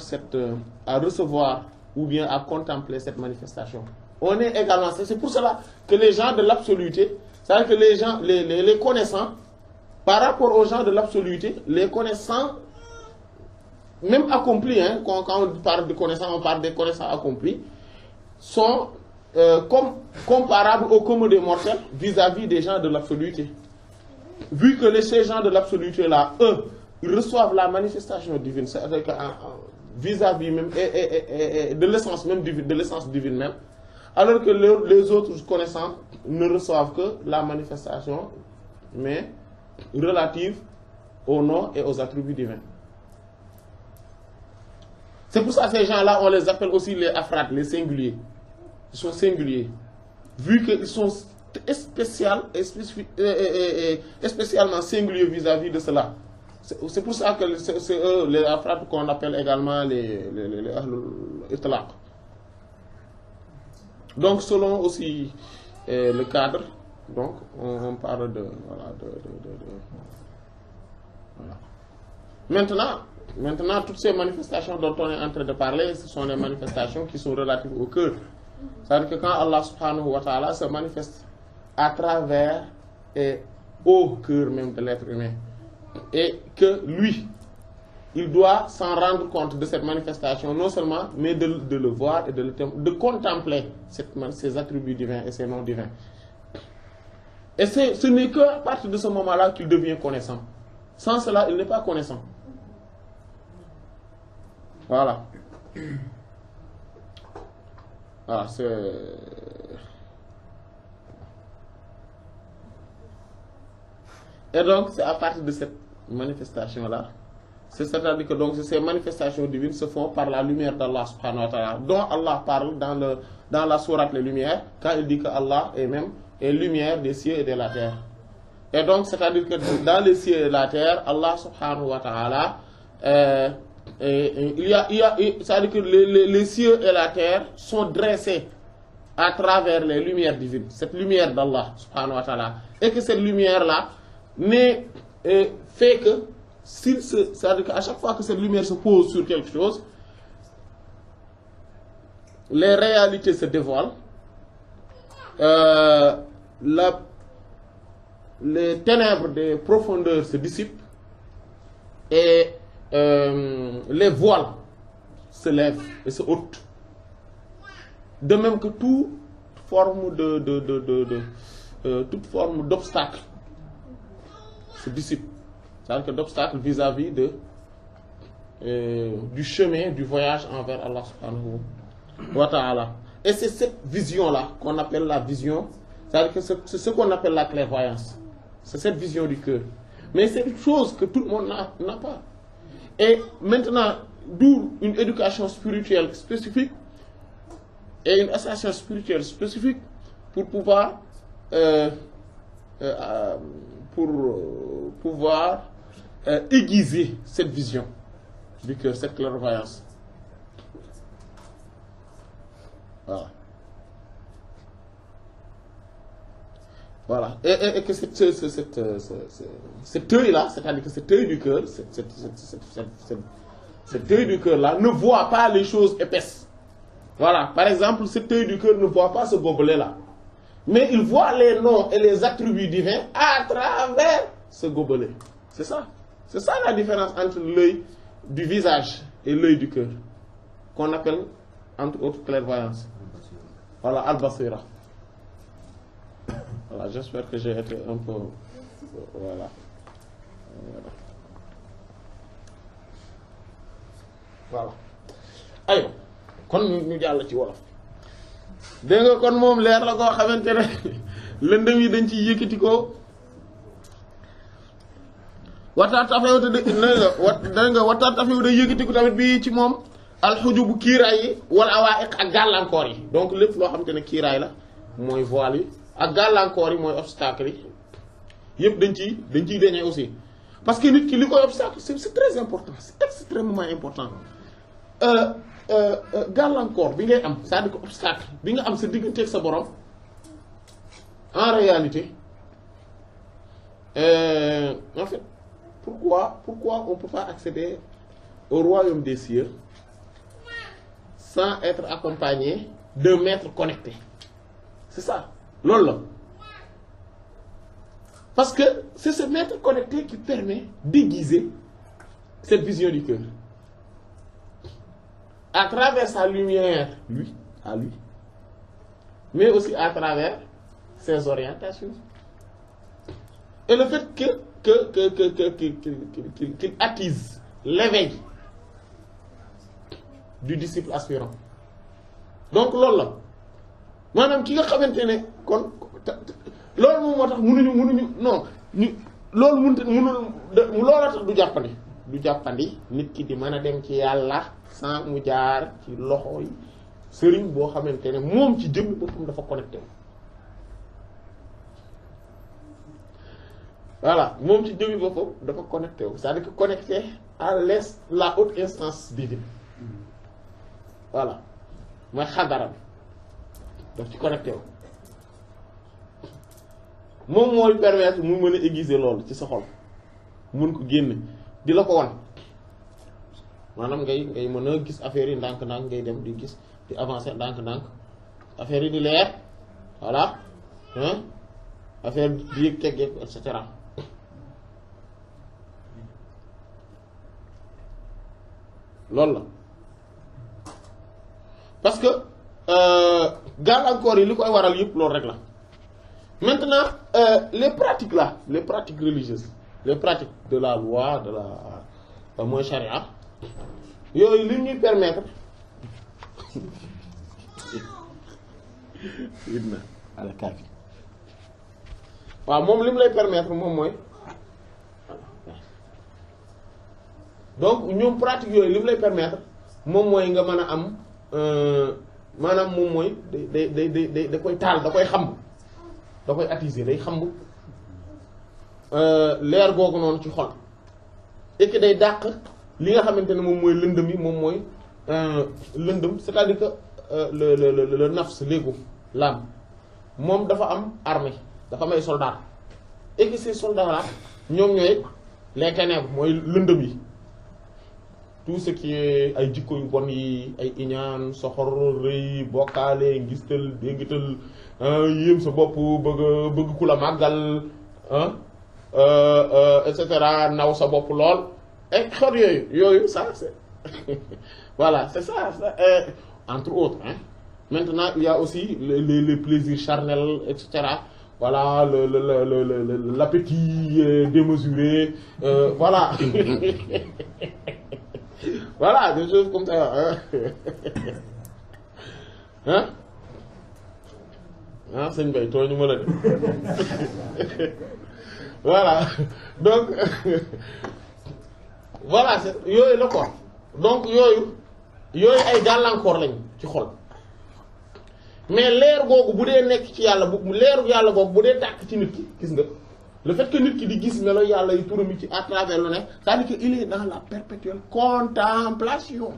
[SPEAKER 1] à recevoir ou bien à contempler cette manifestation. On est également, c'est pour cela que les gens de l'absoluité, c'est-à-dire que les gens, les connaissants, par rapport aux gens de l'absoluité, les connaissants, même accomplis, hein, quand on parle de connaissants, on parle des connaissants accomplis, sont comparables aux communs des mortels vis-à-vis des gens de l'absoluité. Vu que ces gens de l'absoluité-là, eux, ils reçoivent la manifestation divine, c'est-à-dire vis-à-vis même et de l'essence même divine, de l'essence divine même, alors que les autres connaissants ne reçoivent que la manifestation, mais relative aux noms et aux attributs divins. C'est pour ça que ces gens-là, on les appelle aussi les afrades, les singuliers. Ils sont singuliers. Vu qu'ils sont spécialement singuliers vis-à-vis de cela. C'est pour ça que c'est eux, les afrades, qu'on appelle également les itlaq. Donc selon aussi le cadre, donc on parle de voilà, voilà. Maintenant, toutes ces manifestations dont on est en train de parler, ce sont les manifestations qui sont relatives au cœur. C'est-à-dire que quand Allah subhanahu wa ta'ala se manifeste à travers et au cœur même de l'être humain, et que lui, il doit s'en rendre compte de cette manifestation, non seulement, mais de le voir et de contempler ces attributs divins et ces noms divins. Et ce n'est qu'à partir de ce moment-là qu'il devient connaissant. Sans cela, il n'est pas connaissant. Voilà. Voilà, c'est... Et donc, c'est à partir de cette manifestation-là, c'est-à-dire que donc, ces manifestations divines se font par la lumière d'Allah subhanahu wa ta'ala, dont Allah parle dans la sourate Les Lumières, quand il dit que Allah est même est lumière des cieux et de la terre. Et donc, c'est-à-dire que dans les cieux et la terre, Allah subhanahu wa ta'ala, c'est-à-dire que les cieux et la terre sont dressés à travers les lumières divines, cette lumière d'Allah subhanahu wa ta'ala, et que cette lumière-là fait que c'est-à-dire qu'à chaque fois que cette lumière se pose sur quelque chose, les réalités se dévoilent, les ténèbres des profondeurs se dissipent et les voiles se lèvent et se ôtent. De même que toute forme toute forme d'obstacle se dissipe. C'est-à-dire que d'obstacle vis-à-vis du chemin, du voyage envers Allah subhanahu wa ta'ala. Et c'est cette vision-là qu'on appelle la vision, c'est-à-dire que c'est ce qu'on appelle la clairvoyance. C'est cette vision du cœur. Mais c'est une chose que tout le monde n'a pas. Et maintenant, d'où une éducation spirituelle spécifique et une association spirituelle spécifique pour pouvoir aiguiser cette vision du cœur, cette clairvoyance. Voilà. Voilà. Et que cet œil-là, c'est-à-dire que cet œil du cœur, cet œil du cœur-là ne voit pas les choses épaisses. Voilà. Par exemple, cet œil du cœur ne voit pas ce gobelet-là. Mais il voit les noms et les attributs divins à travers ce gobelet. C'est ça. C'est ça la différence entre l'œil du visage et l'œil du cœur, qu'on appelle, entre autres, clairvoyance. Voilà, al-basira. Voilà, j'espère que j'ai été un peu... Voilà. Voilà. Aywa kon ñu jàll ci wolof. Dégg nga kon moom leer la koo xamante ne lëndëm yi dañ ciy yëkkati ko waxtaan tafew te dégg nga waxtaan tafew day yëkkati ko tamit bi ci moom alxujubu kiiraay yi wala awaa'iq ak gàllankoor yi. Donc lépp loo xamante ne kiiraay la mooy voile yi ak gàllankoor yi mooy obstacle yi yëpp dañ ciy dañee aussi parce que nit ki li koy obstacle c'est très important, c'est extrêmement important. Gàllankoor bi ngay am c'est-à-dire que obstacle bi nga am sa diggante ak sa borom en réalité en fait pourquoi on peut pas accéder au royaume des cieux sans être accompagné d'un maître connecté? C'est ça loolu la parce que c'est ce maître connecté qui permet d'aiguiser cette vision du cœur à travers sa lumière, à lui, mais aussi à travers ses orientations. Et le fait qu'il attise l'éveil du disciple aspirant. Donc loolu la maanaam ki nga xamante ne kon loolu moom moo tax mënuñu non ñu loolu loola tax du jàppandi nit ki di mën a dem ci yàlla sans mu jaar ci loxo yi sëriñ boo xamante ne moom ci jëmmi boppam dafa connecté wu. Voilà moom ci jëmmi boppam dafa connecté wu c'est-à-dire que connecté à la haute instance divine. Voilà mooy xadara bi daf ci connecté wu moom mooy permettre mu mën a aiguiser loolu ci sa xol mun ko génne di la ko wan. maanaam ngay mën a gis affaire yi ndànk-ndànk ngay dem di gis di avancer ndànk-ndànk affaire yi di leer voilà affaire di yëg teggeeku et cetera. loolu la parce que gàllankoor yi li koy waral yëpp loolu rek la. Maintenant les pratiques là, les pratiques religieuses, les pratiques de la loi, de la mooy charia yooyu li ñuy permettre waaw moom li mu lay permettre moom mooy donc ñoom pratique yooyu li mu lay permettre moom mooy nga mën a am maanaam moom mooy da koy taal da koy xamb da koy attiser day xamb leer googu noonu ci xol et que day dàq li nga xamante ne moom mooy lëndëm yi moom mooy lëndëm c'est-à-dire que le nafs l'ego l'âme moom dafa am armée dafa am ay soldats et que ces soldats là ñoom ñooy les ténèbres mooy lëndëm yi tout ce qui est ay jikko yu bon yi ay iñaan soxor rëy bokkaale ngistal déggital yéem sa bopp bëgg ku la màggal et cetera naw sa bopp lool et xor yooyu ça c'est voilà c'est ça entre autres hein. Maintenant il y a aussi les plaisirs charnels et cetera voilà l'appétit démesuré voilà voilà des choses comme ça hein ah sëñ Bay tooñu ma la de voilà donc voilà c'est yooyu la quoi donc yooyu ay gàllankoor lañ ci xol mais leer googu bu dee nekk ci yàlla bu leeru yàlla googu bu dee tàkk ci nit ki gis nga le fait que nit ki di gis melo yàlla yu turam yi ci à travers lu nekk c'est-à-dire que il est dans la perpétuelle contemplation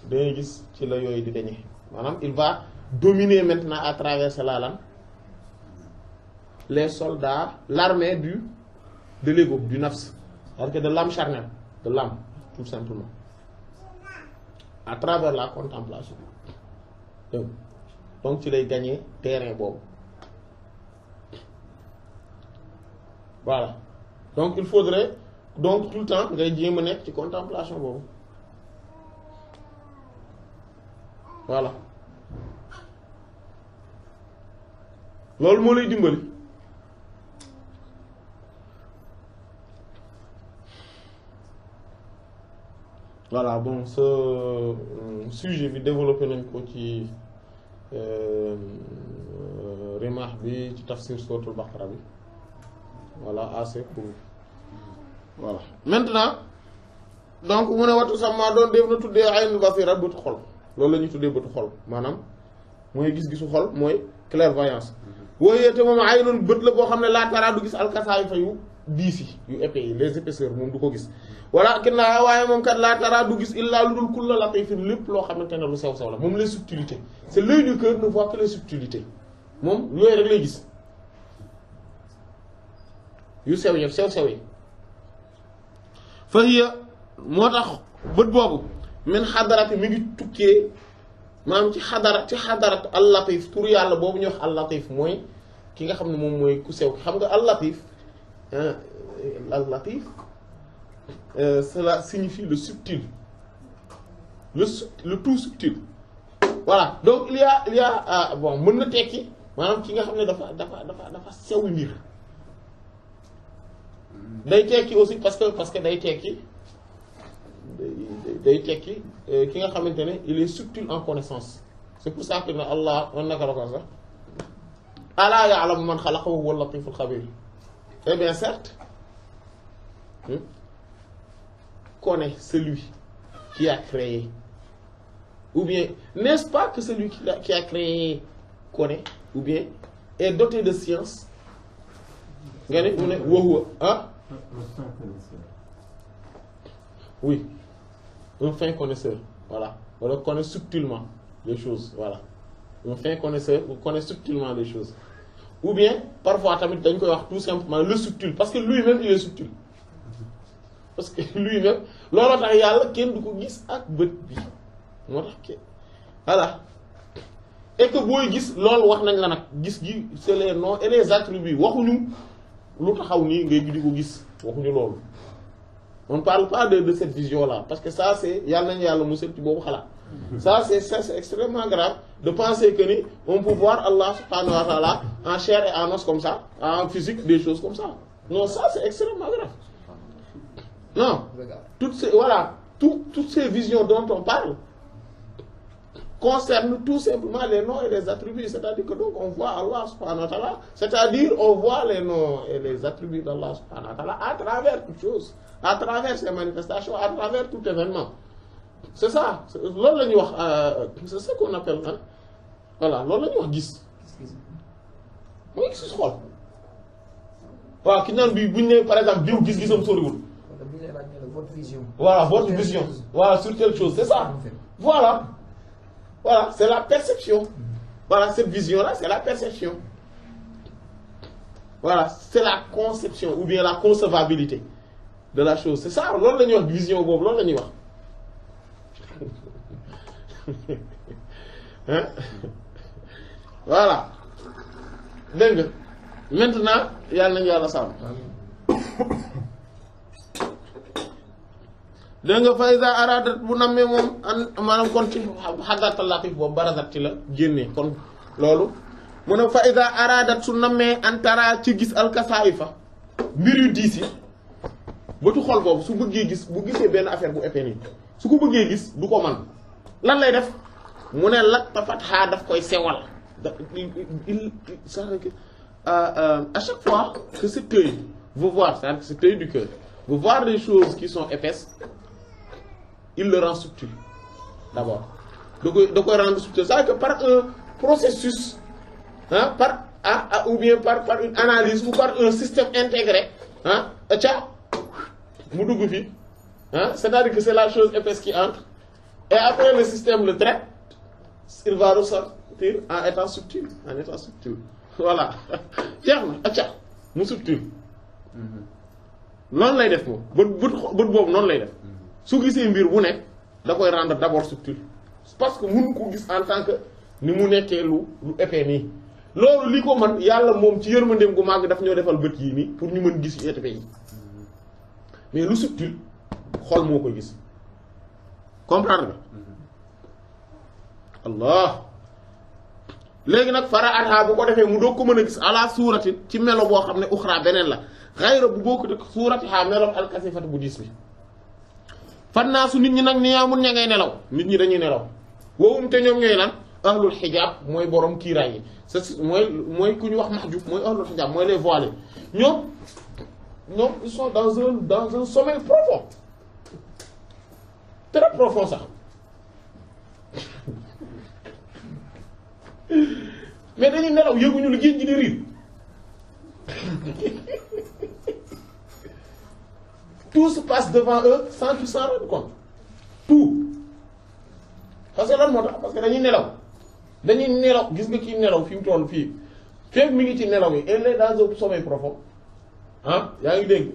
[SPEAKER 1] dangay gis ci la yooyu di dañee maanaam il va dominer maintenant à travers cela lan les soldats l'armée de l'ego du nafs c'est-à-dire que de l'âme charnelle de l'âme tout simplement à travers la contemplation donc ci lay gagner terrain boobu voilà donc il faudrait donc tout le temps ngay jéem a nekk ci contemplation boobu voilà loolu moo lay dimbali voilà bon ce sujet bi développé nañ ko ci Rimah bi ci tafsir Suratul Baqara bi voilà assez pour voilà maintenant donc mu ne wattu sama doon def na tuddee aynul basira bëtu xol loolu la ñuy tuddee bëtu xol maanaam mooy gis-gisu xol mooy clairvoyance wooyee te moom aynul bët la boo xam ne laa taraa du gis alkasaayu fa yu diis yi yu épais yi les épaisseurs moom du ko gis wala kinaa waaye moom kat laa taraa du gis illaa lu dul kulla latifin lépp loo xamante ne lu sew sew la moom les subtilités c'est l'œil du cœur ne voit que les subtilités moom yooyu rek lay gis yu sew yëpp sew yi fa hiya moo tax bët boobu min xadarati mi ngi tukkee maanaam ci xadarat al latif tur yàlla boobu ñuy wax al latif mooy ki nga xam ne moom mooy ku sew xam nga al latif cela signifie le subtil le tout subtil voilà donc il y a bon mën na tekki maanaam ki nga xam ne dafa sew mbir day tekki aussi parce que day tekki ki nga xamante ne il est subtil en connaissance c'est pour ça que ne Allah on naka la ko sax alaa ya'lamu man xalaqa wa huwa al-latiful xabiir eh bien certes connaît celui qui a créé ou bien n'est-ce pas que celui qui a créé connaît ou bien est doté de science nga ne mu ne wa huwa oui un fin connaisseur voilà wala connaît subtilement les choses voilà un fin connaisseur connaît subtilement les choses ou bien parfois tamit dañ koy wax tout simplement le subtil parce que lui-même il est subtil parce que lui-même looloo tax yàlla kenn du ko gis ak bët bi moo tax kenn voilà et que booy gis loolu wax nañ la nag gis gi c'est les noms et les attributs waxuñu lu taxaw nii ngay di ko gis waxuñu loolu on parle pas de cette vision là parce que ça c'est yàlla nañu yàlla musal ci boobu xalaat ça c'est extrêmement grave de penser que ni on peut voir Allah subhanahu wa ta'ala en chair et en os comme ça en physique des choses comme ça non ça c'est extrêmement grave non toutes ces visions dont on parle concernent tout simplement les noms et les attributs, c'est-à-dire que donc on voit Allah subhanahu wa ta'ala, c'est-à-dire on voit les noms et les attributs d'Allah subhanahu wa ta'ala à travers toutes choses, à travers ces manifestations, à travers tout événement. C'est ça, c'est ce qu'on appelle, hein? Voilà, loolu la ñuy wax gis. mooy gis xool. waaw ki naan bi bu ñu nee par exemple diw gis-gisam soriwul.
[SPEAKER 2] Votre vision.
[SPEAKER 1] Voilà, votre vision. Voilà, sur telle chose, c'est ça. Voilà. Voilà, c'est la perception. Voilà, cette vision-là, c'est la perception. voilà c'est la conception ou bien la concevabilité de la chose c'est ça loolu la ñuy wax vision boobu loolu la ñuy wax hein voilà dégg nga maintenant yàlla nañu yàlla sàmm dégg nga fa iza aradat bu nammee moom an maanaam kon ci xadatal latif boobu barazat ci la génnee kon loolu mu ne fa iza aradat su nammee antara ci gis alkasaifa mbir yu diis yi bëtu xol boobu su bëggee gis bu gisee benn affaire bu épée nii su ko bëggee gis du ko man lan lay def mu ne lat tafat xaa daf koy sewal à chaque fois que cet œil veut voir, c'est-à-dire que cet œil du cœur veut voir des choses qui sont épaisses, il le rend subtil d'abord. Donc il rend subtil. C'est-à-dire que par un processus, hein, ou bien par une analyse ou par un système intégré, hein, c'est-à-dire que c'est la chose épaisse qui entre, et après le système le traite, il va ressortir en étant subtil, voilà jeex na acca mu subtil noonu lay def moom bët boobu noonu lay def su gisee mbir bu nekk da koy rendre d'abord subtil parce que mënu ko gis en tant que ni mu nekkee lu épais nii loolu li ko man yàlla moom ci yërmandeem gu màgg daf ñoo defal bët yi nii pour ñu mën gis yu épais yi mais lu subtil xol moo koy gis comprendre nga Allah léegi nag fara atha bu ko defee mu doog ko mën a gis ala suurati ci melo boo xam ne uxra beneen la xayra bu bokk de suurati xaa melo alkasifati bu diis bi fannaasu nit ñi nag ni yaamul ña ngay nelaw nit ñi dañuy nelaw woowum te ñoom ñooy lan ahlul xijaab mooy borom kiiraay yi c'est mooy ku ñu wax mahjub mooy ahlul xijaab mooy les voilés ñoom ils sont dans un sommeil profond très profond sax mais dañuy nelaw yëguñu lu géej gi di riir tout se passe devant eux sans qu'ils s'en rendent compte tout parce que lan moo tax parce que dañuy nelaw gis nga kii nelaw fi mu toll fii fekk mi ngi ci nelaw yi elle est dans un sommeil profond ah yaa ngi dégg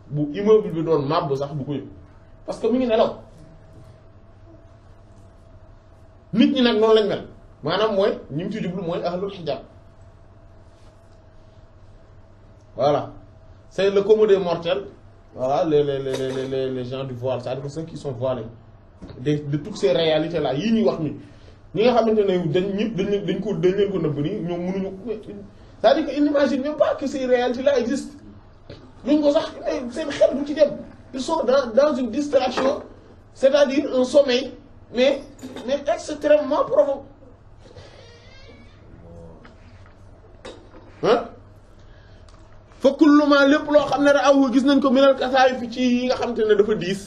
[SPEAKER 1] bu immeuble bi doon màbb sax bu ko yëg parce que mi ngi nelaw nit ñi nag noonu lañ mel maanaam mooy ñi mu ci jublu mooy ahlul hijab voilà c'est le commun des mortels voilà les gens du voile c'est-à-dire que ceux qui sont voilés de toutes ces réalités là yii ñuy wax ni ñi nga xamante ne dañ leen ko nëbb nii ñoom mënuñu c'est-à-dire que ils n'imaginent même pas que ces réalités là existent luñ ko sax seen xel bu ci dem ils sont dans une distraction c'est-à-dire un sommeil mais extrêmement profond fa kulluma lépp loo xam ne raaw gis nañ ko minal kasaay fi ci yi nga xam te ne dafa diis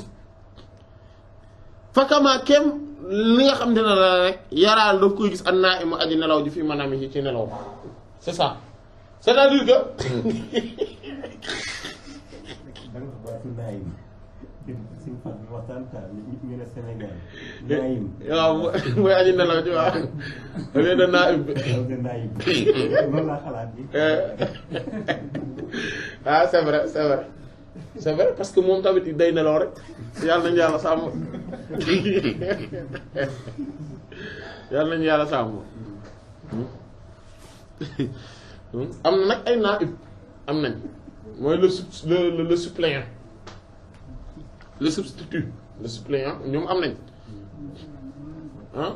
[SPEAKER 1] fa kama kem li nga xam te ne la rek yaraal daf koy gis an naa ima aji nelaw ji fi manam yi ci nelaw c'est ça c'est-à-dire que waaw mooy aji nelaw ci waaw au de naib bi ah c'est vrai parce que moom tamit day nelaw rek yàlla nañu yàlla sàmm yàlla nañu yàlla sàmm am na nag ay naib am nañ mooy le suppléant le substitut le suppléant ñoom am nañ ah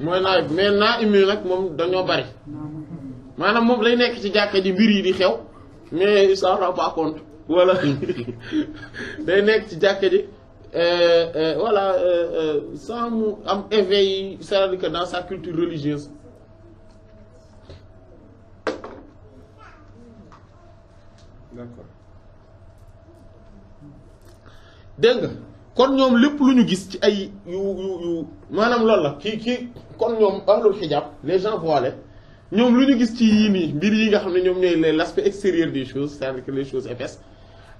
[SPEAKER 1] mooy naib mais naib mi nag moom dañoo bari maanaam moom lay nekk ci jàkka ji mbir yi di xew mais il s'en rend pas compte voilà day nekk ci jàkka ji voilà sans mu am éveil c'est-à-dire que dans sa culture religieuse d'accord dégg nga kon ñoom lépp lu ñu gis ci ay yu maanaam loolu la kii kon ñoom ahlul hijab les gens voilés ñoom lu ñu gis ci yii nii mbir yi nga xam ne ñoom ñooy l'aspect extérieur des choses c'est-à-dire que les choses épaisses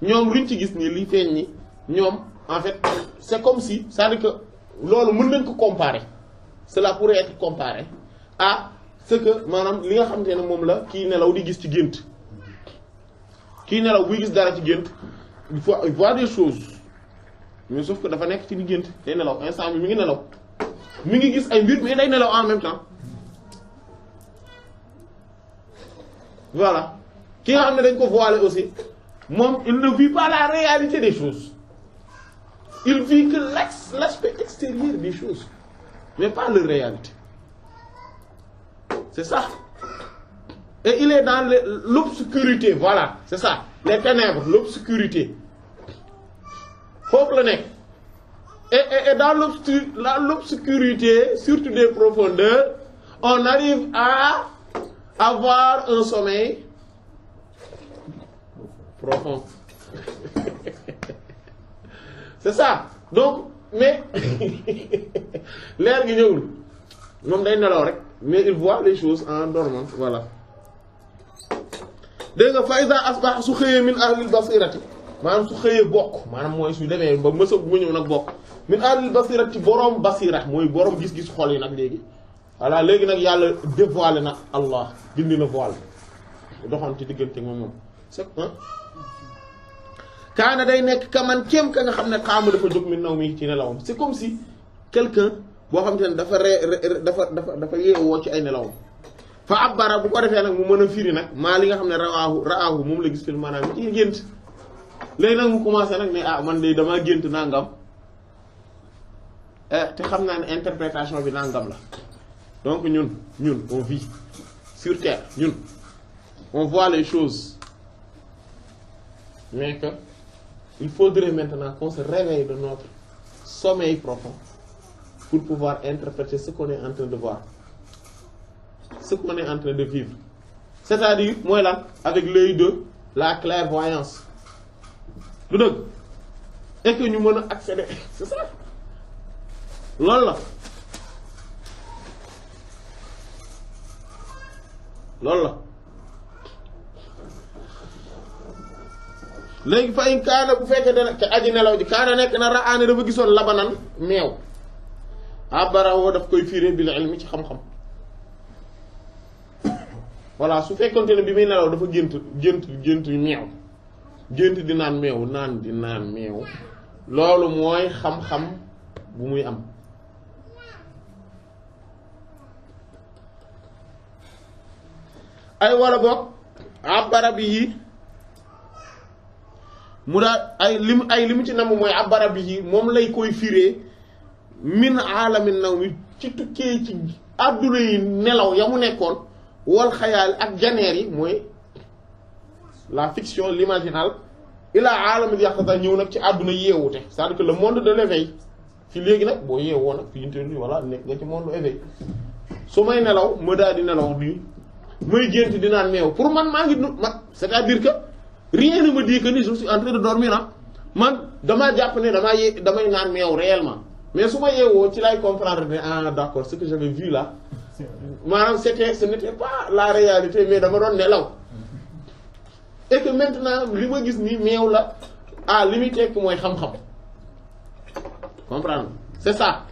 [SPEAKER 1] ñoom lu ñu ci gis nii li feeñ ni ñoom en fait c'est comme si c'est-à-dire que loolu mën nañ ko comparer cela pourrait être comparé à ce que maanaam li nga xamante ne moom la kii nelaw di gis ci gént kii nelaw buy gis dara ci gént il voit des choses mais sauf que dafa nekk ci di gént day nelaw instant bi mi ngi nelaw mi ngi gis ay mbir mais day nelaw en même temps voilà ki nga xam ne dañ ko voiler aussi moom il ne vit pas la réalité des choses il vit que l'aspect extérieur des choses mais pas leur réalité c'est ça et il est dans l'obscurité voilà c'est ça les ténèbres l'obscurité foofu la nekk et dans l'obscurité surtout des profondeurs on arrive à avoir un sommeil profond c'est ça donc mais leer gi ñëwul moom day nelaw rek mais il voit les choses en dormant voilà dégg nga fa iza asbaha su xëyee min ahlil basirati maanaam su xëyee bokk maanaam mooy su demee ba mësa bu ñëw nag bokk min ahlil basirati boroom basira mooy boroom gis-gis xol yi nag léegi voilà léegi nag yàlla dévoilé na Allah dindi na voile doxoon ci diggante moom c'est kaana day nekk kaman kéem ka nga xam ne xaama dafa jóg min naw mi ci nelawam c'est comme si quelqu'un boo xam te ne dafa yeewoo ci ay nelawam fa abbara bu ko defee nag mu mën a firi nag maa li nga xam ne raahu moom la gis fil maanaam ci gént léegi nag mu commencé nag ne ah man de damaa gént nangam te xam naa ne interprétation bi nangam la donc ñun on vit sur terre ñun on voit les choses mais que il faudrait maintenant qu'on se réveille de notre sommeil profond pour pouvoir interpréter ce qu'on est en train de voir ce qu'on est en train de vivre c'est-à-dire mooy lan avec l'œil de la clairvoyance du dëgg et que ñu mën a accéder c'est ça loolu la léegi fa in kaana bu fekkee dana te aji nelaw ji kaana nekk na ra'aane dafa gisoon labanan meew abarawo daf koy fiire bil ilmi ci xam-xam voilà su fekkonte ne bi muy nelaw dafa gént meew gént di naan meew loolu mooy xam-xam bu muy am ay wala boog abara bi yi mu daal li mu ci namm mooy abara bi yi moom lay koy firee min aalamin naw mi ci tukkee ci àdduna yi nelaw ya mu nekkoon wal xayaal ak janeer yi mooy la fiction l'imaginal ila aalamil yaqza ñëw nag ci àdduna yeewute c'est-à-dire que le monde de l'éveil fi léegi nag boo yeewoo nag fi interview voilà nekk nga ci monde éveil su may nelaw ma daal di nelaw nii may gént di naan meew pour man maa ngi c'est-à-dire que rien ne me dit que ni je suis en train de dormir ah man damaa jàpp ne damay naan meew réellement mais su ma yeewoo ci lay comprendre ne ah d'accord ce que j'avais vu là maanaam ce n'était pas la réalité mais dama doon nelaw et que maintenant li ma gis nii meew la li muy tekk mooy xam-xam comprendre c'est ça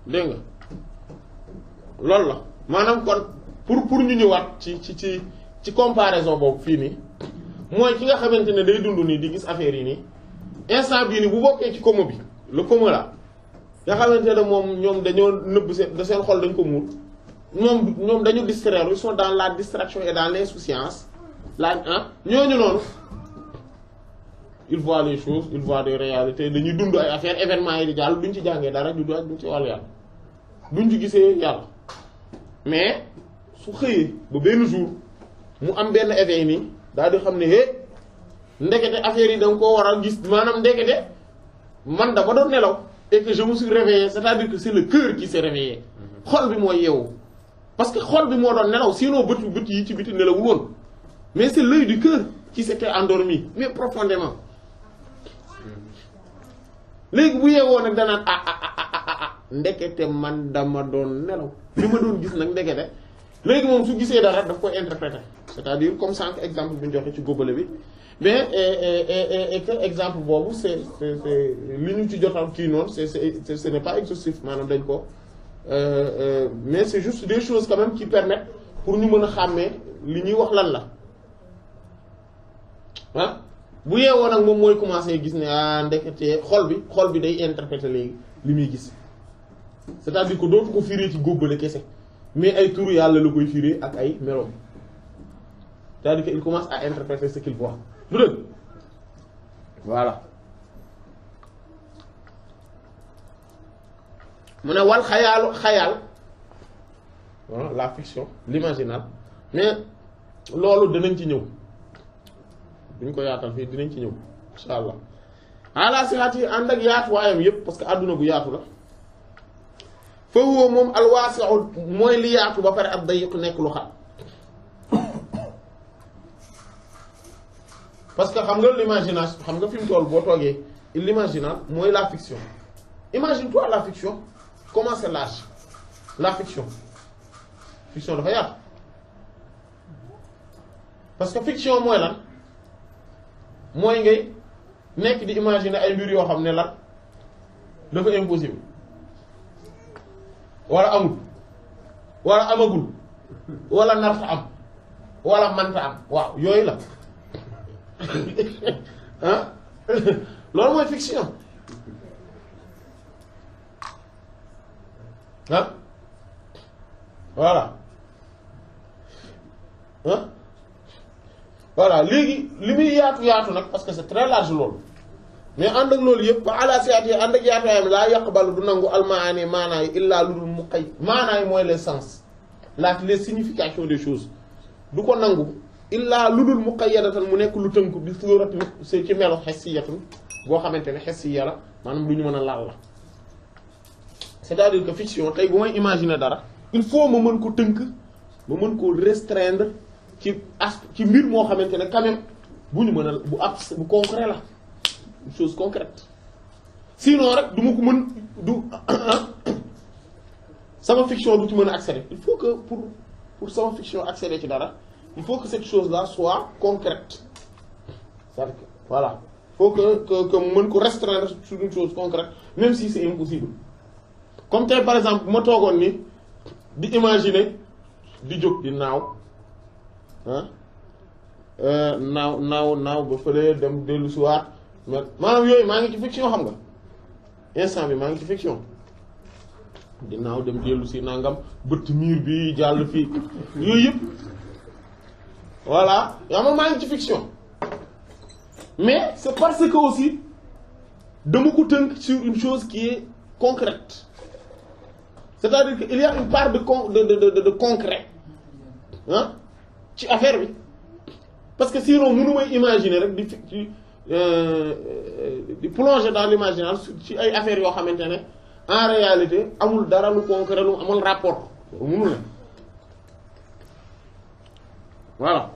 [SPEAKER 1] dégg nga loolu la maanaam kon pour ñu ñëwaat ci comparaison boobu fii nii mooy ki nga xamante ne day dund nii di gis affaire yi nii instant bii nii bu bokkee ci coma bi le coma la nga xamante ne moom ñoom dañoo nëbb seen xol dañ ko muur ñoom dañu distraire ils sont dans la distraction et dans l'insouciance ñooñu noonu ils voient les choses ils voient des réalités dañuy dund ay affaires événements yi di jàll duñ ci jàngee dara duñ ci wàllu yàlla duñ ci gisee yàlla mais su xëyee ba benn jour mu am benn éveil nii daal di xam ne ndekete affaire yi da nga koo war a gis maanaam ndekete man dama doon nelaw et que je me suis réveillé c'est-à-dire que c'est le cœur qui s'est réveillé xol bi mooy yeewu parce que xol bi moo doon nelaw sinon bët yi ci biti nelawul woon mais c'est l'œil du cœur qui s'était endormi mais profondément léegi bu yeewoo nag danaan ndekete man dama doon nelaw li ma doon gis nag ndekete léegi moom su gisee dara daf koy interpréter c'est-à-dire comme sànq exemple bi ñu joxe ci góobale bi mais et que exemple boobu c'est li ñu ci jotal kii noonu ce n'est pas exhaustif maanaam dañ ko mais c'est juste des choses quand même qui permettent pour ñu mën a xàmmee li ñuy wax lan la ah bu yeewoo nag moom mooy commencer gis ne ah ndekete xol bi day interpréter léegi li muy gis c'est-à-dire que dootu ko firé ci góobale kese mais ay turu yàlla la koy firé ak ay meloom c'est-à-dire que il commence à interpréter ce qu'il voit du dëgg voilà mu ne wal xayaal la fiction l'imaginal mais loolu dinañ ci ñëw duñ ko yaatal fii dinañ ci ñëw insha allah ala sihat yi ànd ak yaatuwaayam yépp parce que àdduna bu yaatu la fa huwa moom alwaasi'u mooy li yaatu ba pare ak dayiq nekk lu xat parce que xam nga l'imagination xam nga fi mu toll boo toogee l'imaginal mooy la fiction imagine-toi la fiction comment c'est large la fiction dafa yaatu parce que fiction mooy lan mooy ngay nekk di imaginer ay mbir yoo xam ne lan dafa impossible wala amul wala amagul wala narta am wala manta am waaw yooyu la ah loolu mooy fiction ah voilà ah voilà léegi li muy yaatu nag parce que c'est très large loolu mais ànd ak loolu yëpp ba ala siat yi ànd ak yaatuwaayam laa yaqbalu du nangu almaani maanaa yi illaa lu dul muqay maanaa yi mooy les sens les significations des choses du ko nangu illaa lu dul muqayyadatan mu nekk lu tënk bi suurati c'est ci melo hissiyatun boo xamante ne hissiya la maanaam lu ñu mën a laal la c'est-à-dire que fiction tey bu may imaginer dara il faut ma mën ko tënk ma mën ko restreindre ci mbir moo xamante ne quand même bu ñu mën a bu concret la une chose concrète sinon rek du ma ko mën du sama fiction du ci mën a accéder il faut que pour sama fiction accéder ci dara il faut que cette chose-là soit concrète c'est-à-dire que voilà il faut que mu mën ko restreindre sur une chose concrète même si c'est impossible comme tey par exemple bu ma toogoon ni di imaginer di jóg di naaw naaw ba fële dem dellu si waat maanaam yooyu maa ngi ci fiction xam nga instant bi maa ngi ci fiction di naaw dem dellu si nangam bëtt miir bi jàll fii yooyu yëpp voilà yaa ma maa ngi ci fiction mais c'est parce que aussi dama ko tënk sur une chose qui est concrète c'est-à-dire que il y a une part de concret ah ci affaire bi parce que sinon mënu may imaginer rek di plonger dans l'imaginaire ci ay affaires yoo xamante ne en réalité amul dara lu concret lu amul rapport mënu la voilà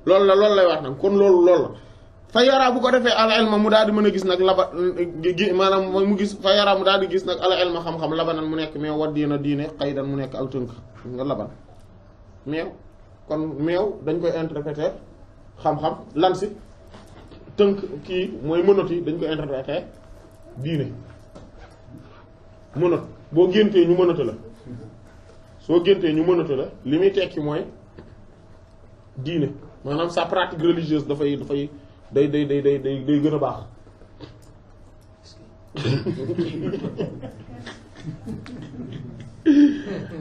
[SPEAKER 1] loolu lay wax nag kon loolu la fa yaraa bu ko defee ala ilma mu daal di mën a gis nag maanaam mu gis fa yaraa mu daal di gis nag ala ilma xam-xam labanan mu nekk meew wa diine xaydan mu nekk ak tënk nga laban meew kon meew dañ koy interpréter xam-xam lan si tënk kii mooy mënat yi dañ koy interpréter diine mënat boo géntee ñu mënata la soo géntee ñu mënata la li muy tekki mooy diine maanaam sa pratique religieuse day gën a baax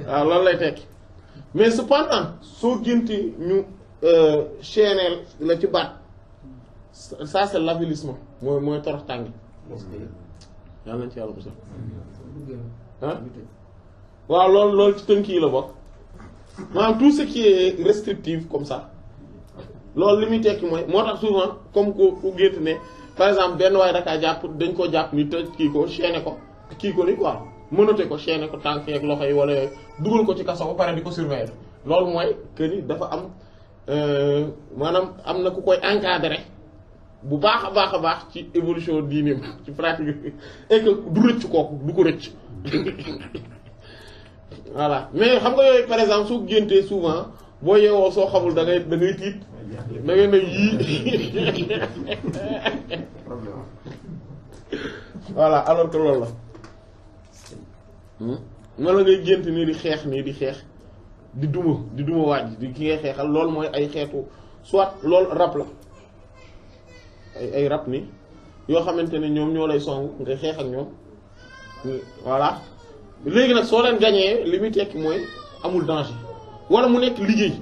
[SPEAKER 1] waaw loolu lay tekki mais cependant soo géntee ñu chaîner la ci baat ça c'est l'avilissement mooy torox tàngi yàlla nañ ci yàlla mosal ah waaw loolu ci tënk yi la bokk maanaam tout ce qui est restrictif comme ça loolu li muy tekki mooy moo tax souvent comme ku gént ne par exemple benn waaye dakaa jàpp dañ koo jàpp ni te kii ko chaîner ko kii ko ni quoi mënate ko chaîner ko tànk yeeg loxo yi wala yooyu dugal ko ci kaso ba pare di ko surveiller loolu mooy que ni dafa am maanaam am na ku koy encadrer bu baax a baax ci évolution diineem ci pratique et que du rëcc kooku du ko rëcc voilà mais xam nga yooyu par exemple su géntee souvent boo yeewoo soo xamul da ngay tiit da ngay ne yii voilà alors que loolu la man la ngay gént nii di xeex di duma waaj di ki ngay xeexal loolu mooy ay xeetu soit loolu rab la ay rab ni yoo xamante ne ñoom ñoo lay song ngay xeex ak ñoom voilà léegi nag soo leen gañee li muy tekki mooy amul danger wala mu nekk liggéey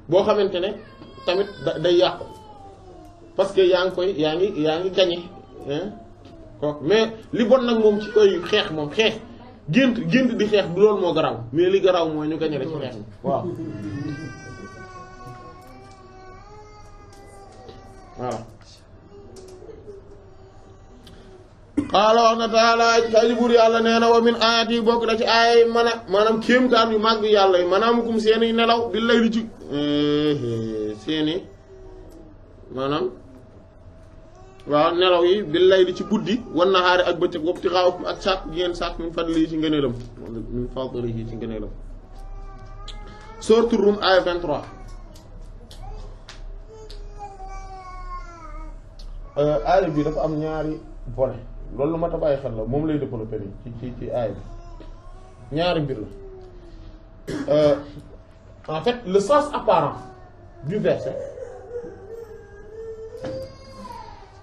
[SPEAKER 1] boo xamante ne tamit day yàqu parce que yaa ngi gañe kooku mais li bon nag moom ci koy xeex moom xeex gént di xeex du loolu moo garaaw mais li garaaw mooy ñu gañe la ci xeex mi waaw voilà qaala wax na taala kaji buur yàlla nee na wa min ayat yi bokk na ci aaya yi maanaam kéemtaan yu màgg yàlla yi manaamukum seeni nelaw di lay li ci seeni maanaam waaw nelaw yi bi lay li ci guddi wan nahaari ak bëccëg wopti xaaw ak sàkk ngeen sàkk min fadli ci ngëneelam min fadli ci ngëneelam sourate Rum aaya 23 aaya bi dafa am ñaari volet loolu lu mat a bàyyi xel la moom lay développé nii ci aaya bi ñaari mbir la en fait le sens apparent du verset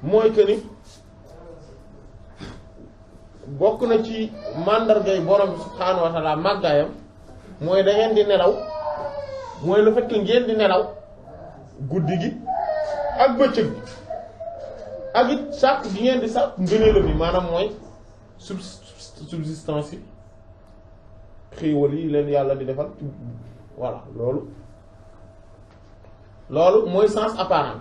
[SPEAKER 1] mooy que ni bokk na ci màndargay borom bi subhaanahu wa ta'ala màggaayam mooy da ngeen di nelaw mooy le fait que ngeen di nelaw guddi gi ak bëccëg bi ak it sàkk gi ngeen di sàkk ngëneelam yi maanaam mooy subsistance yi xéewal yi leen yàlla di defal voilà loolu mooy sens apparent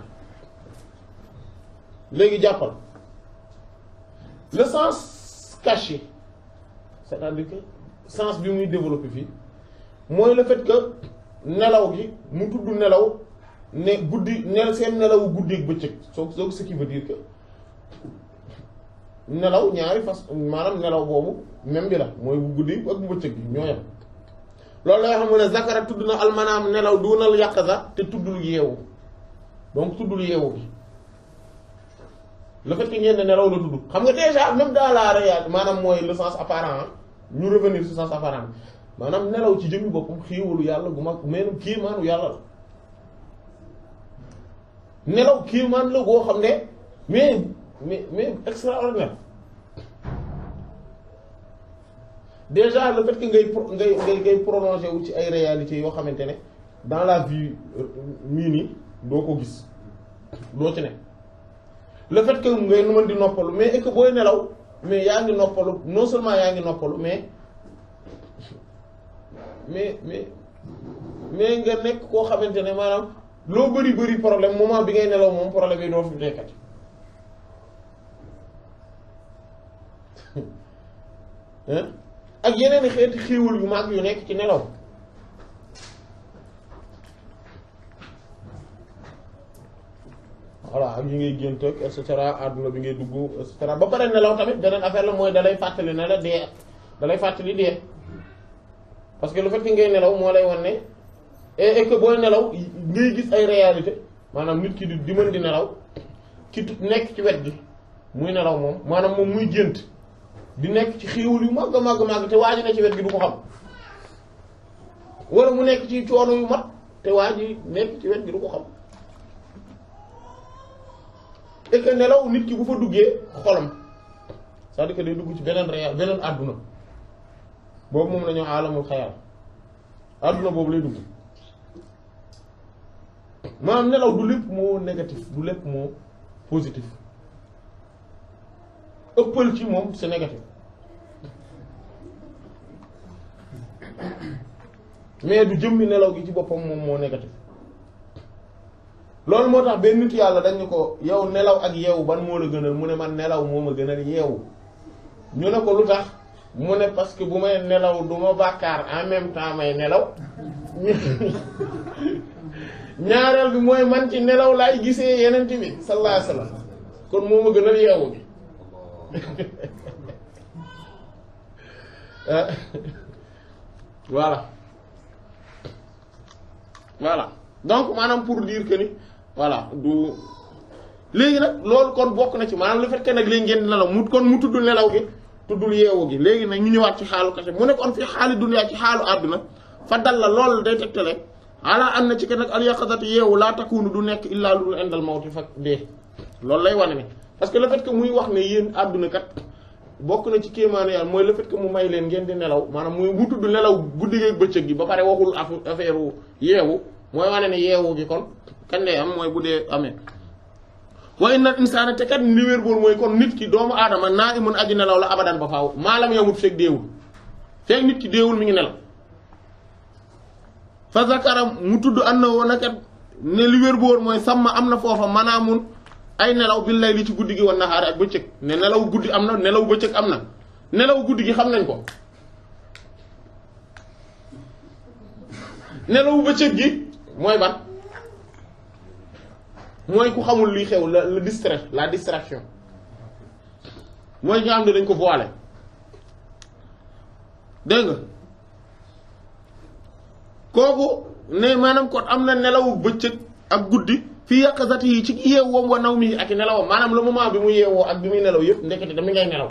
[SPEAKER 1] léegi jàppal le sens caché c'est-à-dire que sens bi muy développé fii mooy le fait que nelaw gi mu tudd nelaw ne guddi seen nelawu guddi ak bëccëg soo ce qui veut dire que nelaw ñaari fas maanaam nelaw boobu même bi la mooy bu guddi ak bu bëccëg bi ñoo yem loolu lay xam ne zakara tudd na almanaam nelaw dunal yaqaza te tuddul yeewu donc tuddul yeewu bi le fait que ngeen ne nelaw la tudd xam nga déjà même dans la réalité maanaam mooy le sens apparent ñu revenir sur sens apparent maanaam nelaw ci jëmmi boppam xéewalu yàlla gu mag meenum kéemaanu yàlla la nelaw kéemaan la goo xam ne mais extraordinaire déjà le fait que ngay prolonger wu ci ay réalités yoo xamante ne dans la vie mii nii doo ko gis doo ci ne le fait que ngay mën di noppalu mais et que booy nelaw mais yaa ngi noppalu non seulement yaa ngi noppalu mais nga nekk koo xamante ne maanaam loo bari problème moment bi ngay nelaw moom problème yi doo fi nekkati ak yeneen xeeti xéewal yu mag yu nekk ci nelaw voilà ak yi ngay gént ak et cetera àdduna bi ngay dugg et cetera ba pare nelaw tamit beneen affaire la mooy dalay fàttali ne la dee dalay fàttali dee parce que le fait que ngay nelaw moo lay wan ne et que booy nelaw ngay gis ay réalité maanaam nit ki di mën di nelaw ki nekk ci wet gi muy nelaw moom maanaam moom muy gént di nekk ci xéewal yu màgg màgg te waa ji ne ci wet gi du ko xam wala mu nekk ci coono yu mat te waa ji nekk ci wet gi du ko xam et que nelaw nit ki bu fa duggee xolam c'est-à-dire que day dugg ci beneen réel beneen àdduna boobu moom la ñu alamul xayal àdduna boobu lay dugg maanaam nelaw du lépp moo négatif du lépp moo positif ëppal ci moom c'est négatif mais du jëmmi nelaw gi ci boppam moom moo négatif loolu moo tax benn nit yàlla dañu ko yow nelaw ak yeewu ban moo la gënal mu ne man nelaw moo ma gënal yeewu ñu ne ko lu tax mu ne parce que bu may nelaw du ma bàkkaar en même temps may nelaw ñaareel bi mooy man ci nelaw laay gisee yeneen bi sallallahu alayhi wasallam kon moo ma gënal yeewu bi voilà voilà donc maanaam pour dire que ni voilà du léegi nag loolu kon bokk na ci maanaam le fait que nag léegi ngeen di nelaw mu kon mu tudd nelaw gi tuddul yeewu gi léegi nag ñu ñëwaat ci xaalu kese mu ne kon fii xaali dunya ci xaalu àdduna fa dal la loolu day tegtale ala an na ci que nag al yaqazati yeewu laa takunu du nekk illaa lu dul indal mawti fa dee loolu lay wane ne parce que le fait que muy wax ne yéen àdduna kat bokk na ci kéemaane yàlla mooy le fait que mu may leen ngeen di nelaw maanaam muy bu tudd nelaw guddi gi ak bëccëg gi ba pare waxul affaire yeewu mooy wane ne yeewu gi kon kañ lay am mooy bu dee amee wa inna insaana te kat li wér boor mooy kon nit ki doomu aadama naa imun aji nelaw la abadan ba faaw maalam yamut fekk deewul fekk nit ki deewul mi ngi nelaw fa zakara mu tudd annahu nakat ne li wér boor mooy sàmm am na foofa manaamun ay nelaw bil layli ci guddi gi wan nahaari ak bëccëg ne nelaw guddi am na nelaw bëccëg am na nelaw guddi gi xam nañ ko nelaw bëccëg gi mooy ban mooy ku xamul luy xew la distraction mooy nga xam ne dañ ko voilé dégg nga kooku ne maanaam kon am na nelawu bëccëg ak guddi fii yaqazati yi ci yeewoom wa naw mi ak nelawam maanaam le moment bi mu yeewoo ak bi muy nelaw yëpp ndekete dama ngay nelaw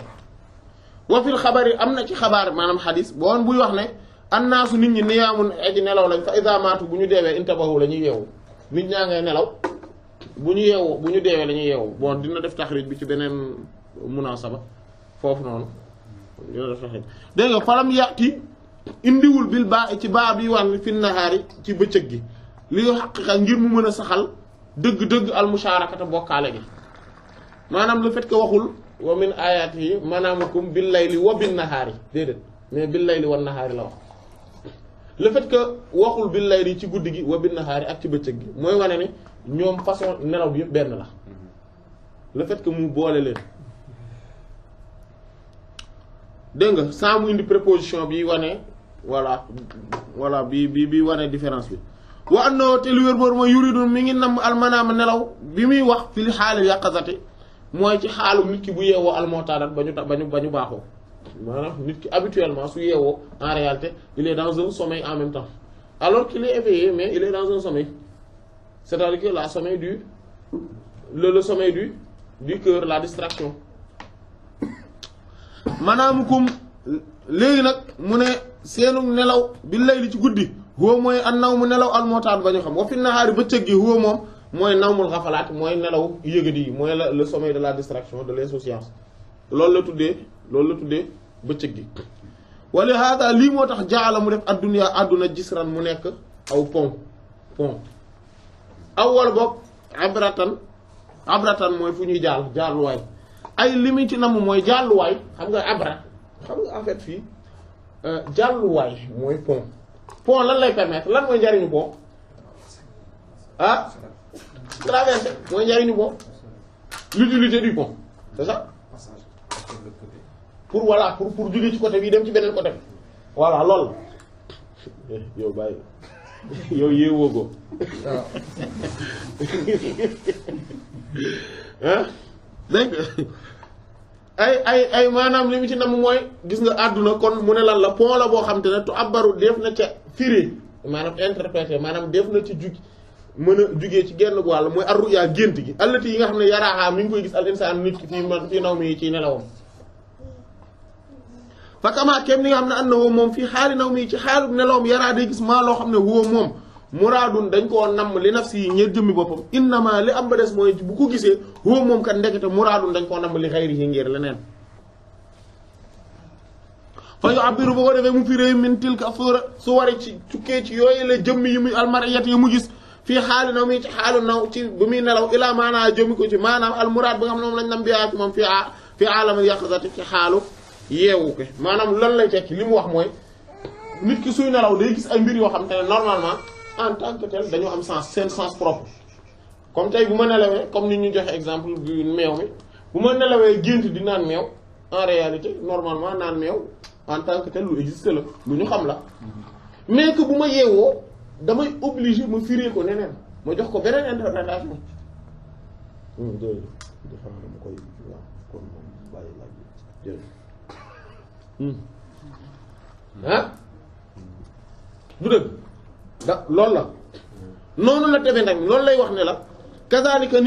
[SPEAKER 1] wa fil xabar yi am na ci xabaar maanaam xadis boon buy wax ne annaasu nit ñi niyaamun aji nelaw lañ fa iza maatu bu ñu deewee intabahu la ñuy yeewu nit ñaa ngay nelaw bu ñu yeewoo bu ñu deewee la ñuy yeewu bon dina def taxrij bi ci beneen munaasaba foofu noonu dina def taxrij dégg nga falam yàtti indiwul bil baa ci baa bi wan fi nahaari ci bëccëg gi li xaqiqa ngir mu mën a saxal dëgg-dëgg al musharakata bokkaale gi maanaam le fait que waxul wa min ayatihi manaamukum bil layli wa bin nahaari déedéet mais bil layli wan nahaari la wax le fait que waxul bil layli ci guddi gi wa bin nahaari ak ci bëccëg gi mooy wane ne ñoom façon nelaw bi yëpp benn la le fait que mu boole leen dégg nga sans mu indi préposition bi wane voilà bi wane différence bi wa annahu te lu wér boor mooy yuridun mi ngi namm almanaama nelaw bi muy wax fi li xaalil yaqazati mooy ci xaalu nit ki bu yeewoo almotaadat ba ñu baaxoo maanaam nit ki habituellement su yeewoo en réalité il est dans un sommeil en même temps alors qu'il est éveillé mais il est dans un sommeil c'est-à-dire que la sommeil le sommeil du cœur la distraction manaamukum léegi nag mu ne seenu nelaw bi layli ci guddi huwa mooy an naw mu nelaw almotaat ba ñu xam wa fi nahaari bëccëg gi huwa moom mooy nawmul xafalaat mooy nelaw yëgadi yi mooy le sommeil de la distraction de l'insouciance loolu la tuddee bëccëg gi wala haata lii moo tax jaala mu def adduna àdduna jisran mu nekk aw pont aw wala boog abratan mooy fu ñuy jaaluwaay ay li mu ci namm mooy jaaluwaay xam nga en fait fii jàlluwaay mooy pont lan lay permettre lan mooy njariñu pont traverser mooy njariñu pont l'utilité du pont c'est ça pour jóge ci côté bi dem ci beneen côté bi voilà loolu yow bàyyi yow yeewoo ko dégg ay maanaam li mu ci nam mooy gis nga àdduna kon mu ne lan la pont la boo xam te ne tu abbaru def na ca firi maanaam interpréter maanaam def na ci mën a jugee ci genn wàll mooy arruya gént gi allati yi nga xam ne yaraaxaa mi ngi koy gis al insaan nit ki fii naw mi ci nelawam fa kamaa kem ni nga xam ne ànd na woo moom fii xaali naw mi ci xaalu nelawam yaraa day gis maa loo xam ne woo moom muraadun dañ koo namm li nafsi yi ñeer jëmmi boppam innama li am ba des mooy bu ko gisee woo moom kat ndekete muraadun dañ koo namm li xayri yi ngir leneen fa yu abbiru boo ko defee mu fi réew min tilka su waree ci tukkee ci yooyu la jëmmi yi muy almariyat yi mu gis fii xaali naw mi ci xaalu naw ci bu muy nelaw ilaa maanaa jëmmi ko ci maanaam almuraad ba nga xam ne moom lañ nam biyaa ci moom fii aalamul yaqzati ci xaalu yeewu ko maanaam lan lay tekki li mu wax mooy nit ki suy nelaw day gis ay mbir yoo xam te ne normalement en tant que tel dañoo am sens seen sens propre comme tey bu ma nelawee comme ni ñu joxe exemple bi meew mi bu ma nelawee gént di naan meew en réalité normalement naan meew en tant que tel lu existe la lu ñu xam la mais que bu ma yeewoo damay obligé ma firé ko neneen ma jox ko beneen interprétation ah du dëgg da loolu la noonu la tebe nag loolu lay wax ne la kazaalika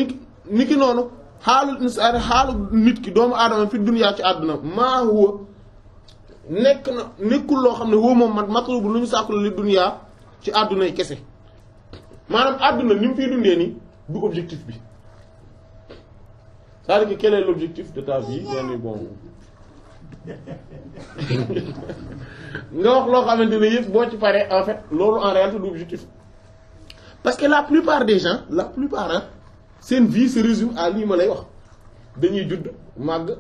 [SPEAKER 1] niki noonu xaalul insaan xaalu nit ki doomu aadama fi dunyaa ci àdduna maa huwa nekkul loo xam ne woo moom matlubu lu ñu sàkkul li dunyaa ci àdduna yi kese maanaam àdduna ni mu fiy dundee nii du objectif bi c'est-à-dire que quel est l'objectif de ta vie benn bon nga wax loo xamante ne yëpp boo ci paree en fait loolu en réalité du objectif parce que la plupart des gens seen vie se résume à lii ma lay wax dañuy judd màgg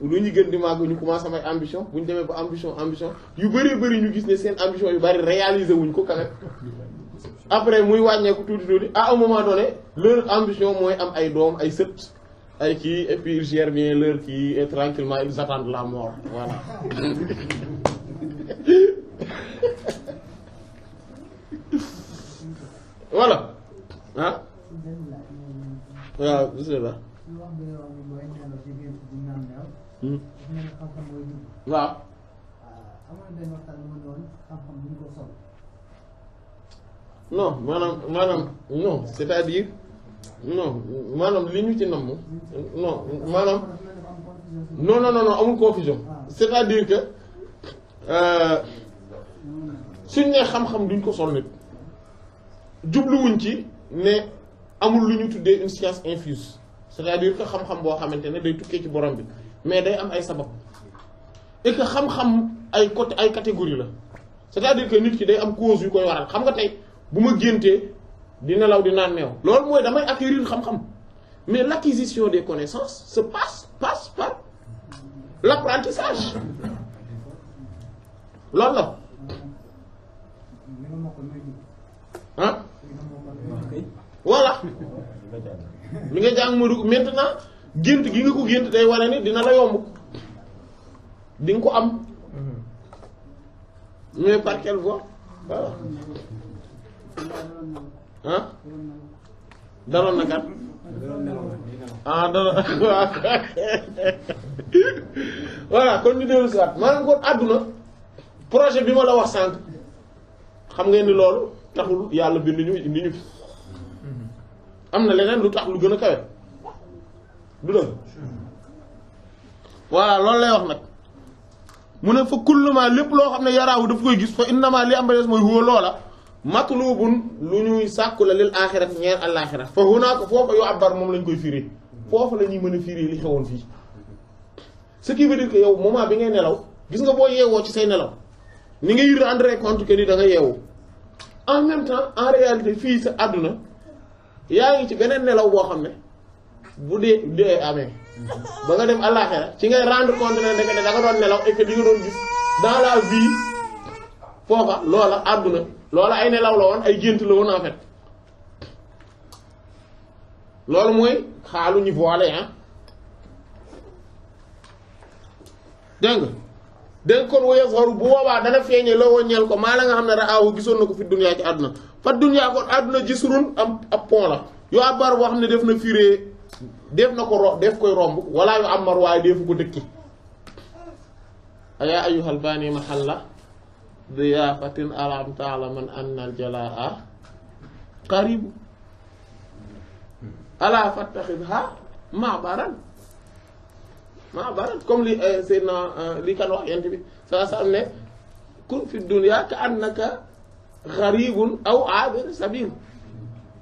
[SPEAKER 1] lu ñu gën di màgg ñu commencé am ay ambition bu ñu demee ba ambition yu bari ñu gis ne seen ambition yu bari réaliser wuñ ko quand même après muy wàññeeku tuuti à un moment donné leur ambition mooy am ay doom ay sët ay kii et puis ils gèrent bien leur kii et tranquillement ils attendent la mort voilà. Voilà ah waaw bismillah waaw non maanaam non c'est-à-dire non maanaam li ñu ci namm non maanaam non amul confusion c'est-à-dire que suñ ne xam-xam duñ ko sol nit jubluwuñ ci ne amul lu ñu tuddee une science infuse c'est-à-dire que xam-xam boo xamante ne day tukkee ci borom bi mais day am ay sabab et que xam-xam ay côté ay catégorie la c'est-à-dire que nit ki day am cause yu koy waral xam nga tey bu ma géntee di nelaw di naan meew loolu mooy damay acquérir xam-xam mais l'acquisition des connaissances se passe par l'apprentissage loolu la ah voilà li nga jàng ma dugg maintenant gént gi nga ko gént day wane ni dina la yomb di nga ko am mais par quelle voie voilà ah daloon na kat daloon voilà kon ñu dellu si waat maanaam kon àdduna projet bi ma la wax sànq xam ngeen ni loolu taxul yàlla bind ñu indi ñu am na leneen lu tax lu gën a kawe du dëgg voilà loolu lay wax nag mu ne fa kulluma lépp loo xam ne yaraawu daf koy gis fa innama li am ba des mooy huwa loola matlubun lu ñuy sàkku la lil aaxirat ñeer àllaaxira fa hunaaka foofa yu abbar moom lañ koy firi foofu la ñuy mën a firi li xewoon fii ce qui veut dire que yow moment bi ngay nelaw gis nga boo yeewoo ci say nelaw ni ngay rendre compte que ni da nga yeewu en même temps en réalité fii sa àdduna yaa ngi ci beneen nelaw boo xam ne bu dee amee ba nga dem àllaaxira ci ngay rendre compte ne da nga doon nelaw et que li nga doon gis dans la vie foofa loola àdduna loola ay nelaw la woon ay gént la woon en fait loolu mooy xaalu ñu voilé dégg kon woye xoru bu boobaa dana feeñee la woññeel ko maa la nga xam ne raawu gisoon na ko fi duniyaa ci àdduna fa duniyaa kon àdduna gisrun am ab pont la yoo abbar boo xam ne def na firee def na ko def koy romb walla yu amar waaye defu ko dëkki ayaa ayyuhal baani mahalla diyaafatin alam ta'lam anna al jalaa qarib ala fattakhidha ma'baran comme li Seydina li kan wax yent bi saa saa ne kun fi dunya ka annaka gharibun aw abir sabil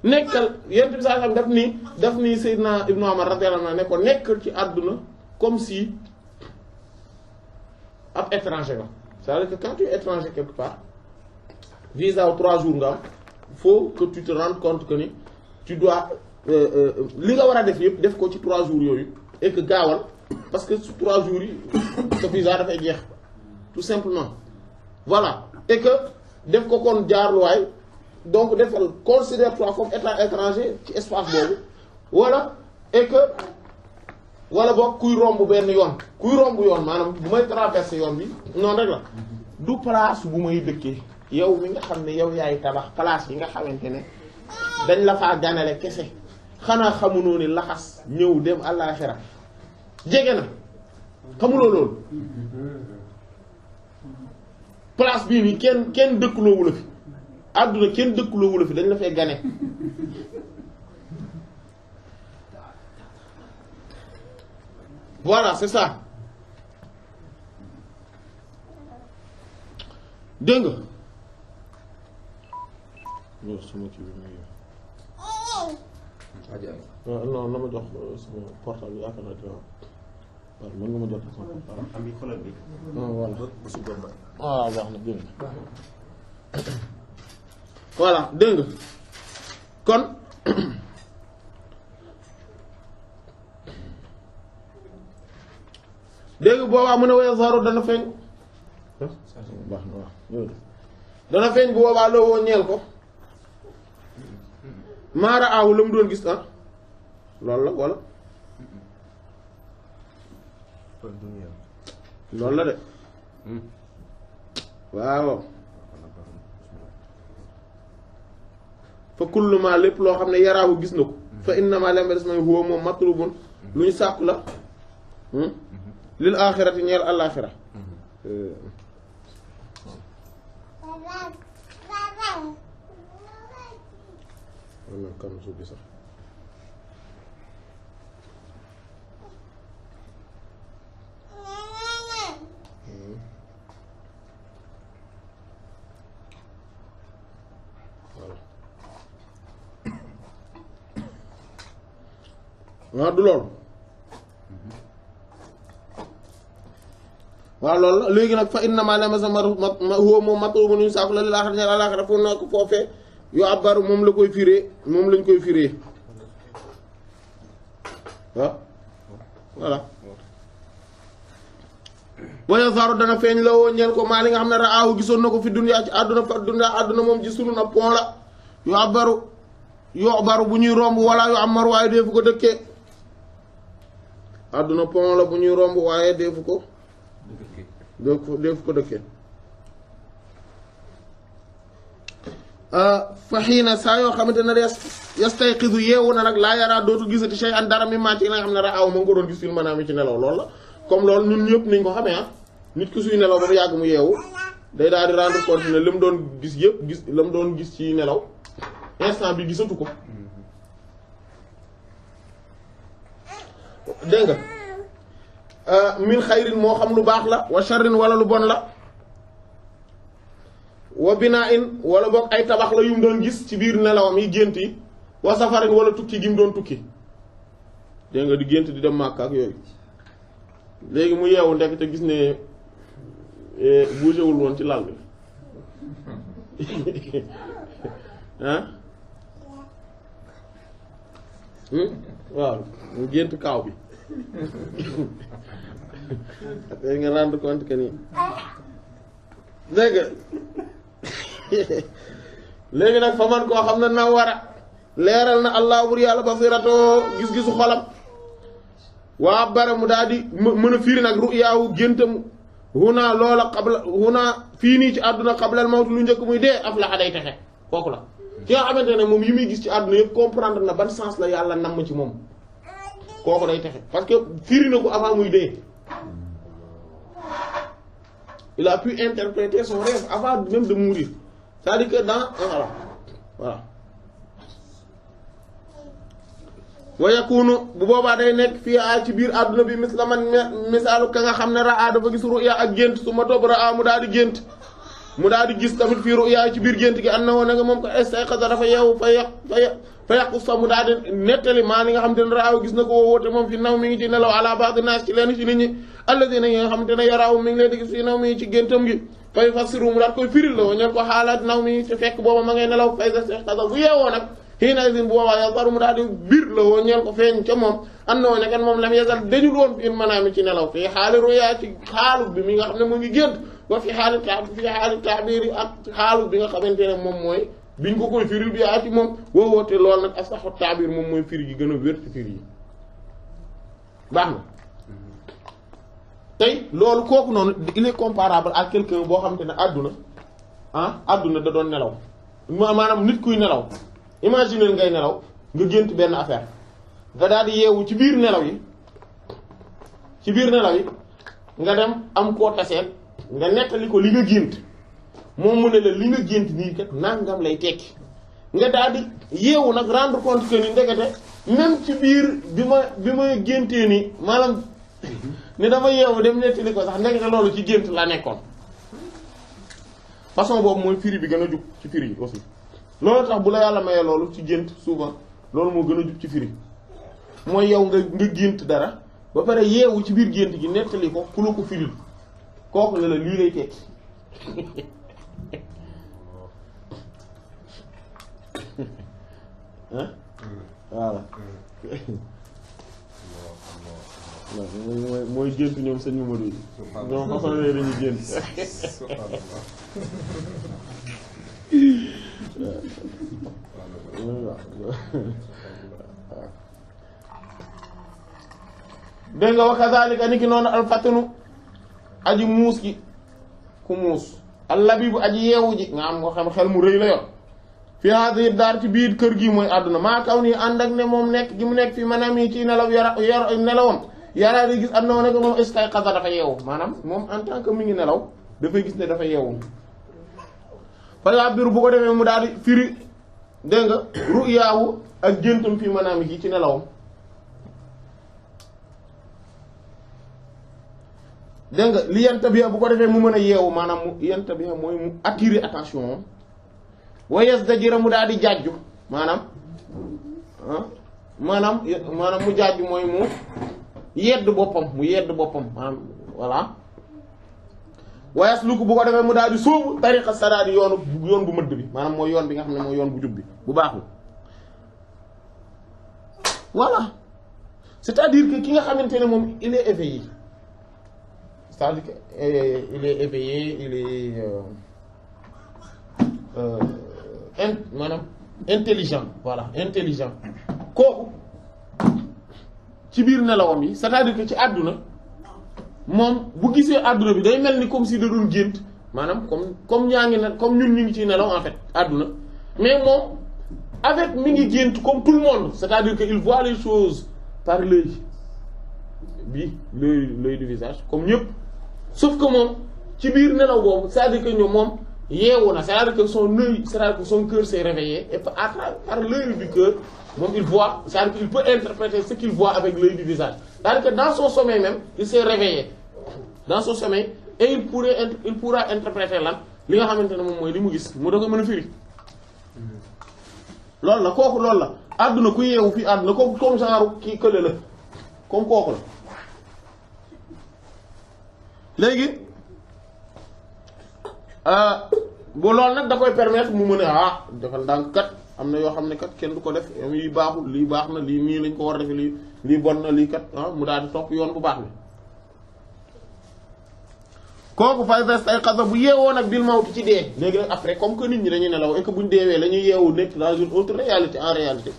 [SPEAKER 1] nekkal yent bi saa saa daf ni Seydina Ibnu Umar radiyallahu anhu ne ko nekkal ci àdduna comme si ab étranger la c'est-à-dire que quand tu es étranger quelque part visa 3 jours nga am faut que tu te rendes compte que ni tu dois li nga war a def yëpp def ko ci 3 jours yooyu et que gaawal parce que sur 3 jours yi sa visa dafay jeex tout simplement voilà et que def ko kon jaarluwaay donc defal considère-toi comme étant étranger ci espace boobu voilà et que wala boog kuy romb benn yoon kuy romb yoon maanaam bu may traverser yoon bi noonu rek la du place bu may dëkkee yow mi nga xam ne yow yaay tabax place yi nga xamante ne dañ la faa ganale kese xanaa xamunoo ni laxas ñëw dem àllaaxira jege na xamuloo loolu place bii nii kenn dëkkuloowu la fi àdduna kenn dëkkuloo wula fi dañ la fay gane voilà c'est ça dégg nga non sama kii bi non na ma jox sama portable bi yaakaar naa dina waaw mën nga ma jox sama portable
[SPEAKER 3] am yi xoolal bi
[SPEAKER 1] voilà
[SPEAKER 3] bu su bomba
[SPEAKER 1] waaw baax na dégg nga voilà dégg nga kon dégg boobaa mu ne waya saru dana feeñ baax na waaw dana feeñ bu boobaa la woo ñeel ko maara aawu la mu doon gis ah loolu la walla loolu la de waaw fa kullu ma lépp loo xam ne yaraahu gis na ko fa innama lam des may huwa moom matlubun lu ñu sàkku la lil aaxirati ñeel alaaxira man kam su bi sax waaw du loolu waaw loolu la léegi nag fa innama lama sama huwa moom matlubu ñu sàkku la lil aaxirati ñeel alaaxira fu nekk foofee yu abbaru moom la koy firé moom lañ koy firé waaw voilà waya saru dana feeñ la woo ñeel ko maa li nga xam ne raahu gisoon na ko fi dunya ci àdduna fa dunya àdduna moom ci sunu na pont la yu abbaru bu ñuy romb wala yu amaru waaye deefu ko dëkkee àdduna pont la bu ñuy romb waaye deefu ko dëkkee fa xiina saa yoo xamante ne yastayqizu yeewu na nag laa yaraa dootu gisati shay an dara mi maa ci nga xam ne raaw ma nga ko doon gis fil manaam ci nelaw loolu la comme loolu ñun ñëpp niñ ko xamee nit ki suy nelaw ba mu yàgg mu yeewu day daal di rendre compte ne la mu doon gis yëpp gis la mu doon gis ci nelaw instant bi gisatu ko dégg nga min xayrin moo xam lu baax la wa sharrin wala lu bon la wa binaa in wala boog ay tabax la yu mu doon gis ci biir nelawam yi gént yi wa safarin wala tukki gi mu doon tukki dégg nga di gént di dem Makka ak yooyu léegi mu yeewu ndekk te gis ne bougé wul woon ci lal bi ah waaw mu gént kaaw bi après nga rendre compte que ni dégg nga léegi nag fa man koo xam ne na war a leeral na allah bur yàlla basiratoo gis-gisu xolam waa bara mu daal di mën a fiiri nag ru'yaawu géntam huna loola xabla huna fii nii ci àdduna xablal mawtu lu njëkk muy dee aflaxa day texe kooku la ki nga xamante ne moom yi muy gis ci àdduna yëpp comprendre na ban sens la yàlla namm ci moom kooku day texe parce que fiiri na ko avant muy dee il a pu interpréter son rêve avant même de mourir c'est-à-dire que dans voilà wa yakunu bu boobaa day nekk fii ci biir àdduna bi misaalu ka nga xam ne raa dafa gis ruya ak gént su ma topp raa mu daal di gént mu daal di gis tamit fii ruya ci biir gént gi am na woon nga moom ko istayqaza dafa yeewu fa yàqu sax mu daal di nettali maa li nga xam te ne raaw gis na ko woote moom fi naw mi ngi ci nelaw ala ba'd naas ci leen ci nit ñi alladina yi nga xam te ne yaraaw mi ngi leen di gis fii naw mi ci géntam gi fay fassiru mu daal koy firil la ñeen ko xaalaat naw mi te fekk booba ma ngay nelaw fay istayqaza bu yeewoo nag xiina sin bu boobaa yazaru mu daal di biir la woo ñeel ko feeñ ca moom and na woo ne kan moom lam yazal dañul woon fi maanaam ci nelaw fii xaali ruyaa ci xaalu bi mi nga xam ne mu ngi gént wa fi xaali taabir yi ak xaalu bi nga xamante ne moom mooy biñ ko koy firil bi yaa ci moom woowoote loolu nag asaxu taabir moom mooy firi gi gën a wér ci firi yi baax na tey loolu kooku noonu il est comparable à quelqu'un boo xamante ne àdduna da doon nelaw maanaam nit kuy nelaw imaginer ngay nelaw nga gént benn affaire nga daal di yeewu ci biir nelaw yi nga dem am koo taseet nga nettali ko li nga gént moom mu ne la li nga gént nii kat nangam lay tekki nga daal di yeewu nag rendre compte que ni ndekete même ci biir bi ma géntee ni maanaam ni dama yeewu dem nettali ko sax ndekete loolu ci gént la nekkoon façon boobu mooy firi bi gën a jub ci firi yi aussi loolu tax bu la yàlla mayee loolu ci gént souvent loolu moo gën a jub ci firi mooy yow nga gént dara ba pare yeewu ci biir gént gi nettali ko ku la ko firil kooku ne la lii lay tekki ah voilà mooy gént ñoom sëñ Mamadou yi ñoom façon yooyu dañuy gént dégg nga wa kazalika ni ki noonu alfatanu aji muus gi ku muus allabibu aji yeewu ji nga am ko xam xel mu rëy la yor fi hadi daar ci biir kër gi mooy àdduna maa kaw nii ànd ak ne moom nekk gi mu nekk fi maanaam yi ci nelaw nelawam yaraa di gis am na ne ko moom istay xasa dafa yeewu maanaam moom en tant que mi ngi nelaw dafay gis ne dafa yeewu par exemple biir bu ko defee mu daal di firi dégg nga ru'yaahu ak géntam fi maanaam yi ci nelawam dégg nga li yantabiha bu ko defee mu mën a yeewu maanaam mu yantabiha mooy mu attirer attention wa yasdajira mu daal di jàjju maanaam maanaam mu jàjju mooy mu yedd boppam maanaam voilà wayas lu ko bu ko defee mu daal di sóobu tariqa sadaadi yoon bu mëdd bi maanaam mooy yoon bi nga xam ne mooy yoon bu jub bi bu baaxul voilà c'est-à-dire que ki nga xamante ne moom il est éveillé c'est-à-dire que il est éveillé il est maanaam intelligent voilà intelligent kooku ci biir nelawam yi c'est-à-dire que ci àdduna moom bu gisee àdduna bi day mel ni comme si da doon gént maanaam comme ñaa ngi ne comme ñun ñu ngi ciy nelaw en fait àdduna mais moom avec mi ngi gént comme tout le monde c'est-à-dire que il voit les choses par l'œil l'œil du visage comme ñëpp sauf que moom ci biir nelaw boobu c'est-à-dire que ñoom moom yeewu na c'est-à-dire que son œil c'est-à-dire que son cœur s'est réveillé et par l'œil du cœur moom il voit c'est-à-dire qu'il peut interpréter ce qu'il voit avec l'œil du visage c'est-à-dire que dans son sommeil même il s'est réveillé dans son sommeil et il pourra interpréter lan li nga xamante ne moom mooy li mu gis mu da ko mën a firi loolu la kooku loolu la àdduna ku yeewu fii àdduna kooku comme genre kii kële la comme kooku la léegi bu loolu nag da koy permettre mu mën a defal ndànk kat am na yoo xam ne kat kenn du ko def yi baaxul lii baax na lii nii lañ ko war a defe lii bon na lii kat mu daal di topp yoon bu baax bi kooku fay bes ay xasa bu yeewoo nag bil mawti ci dee léegi nag après comme que nit ñi dañuy nelaw et que buñ deewee la ñuy yeewu nekk dans une autre réalité en réalité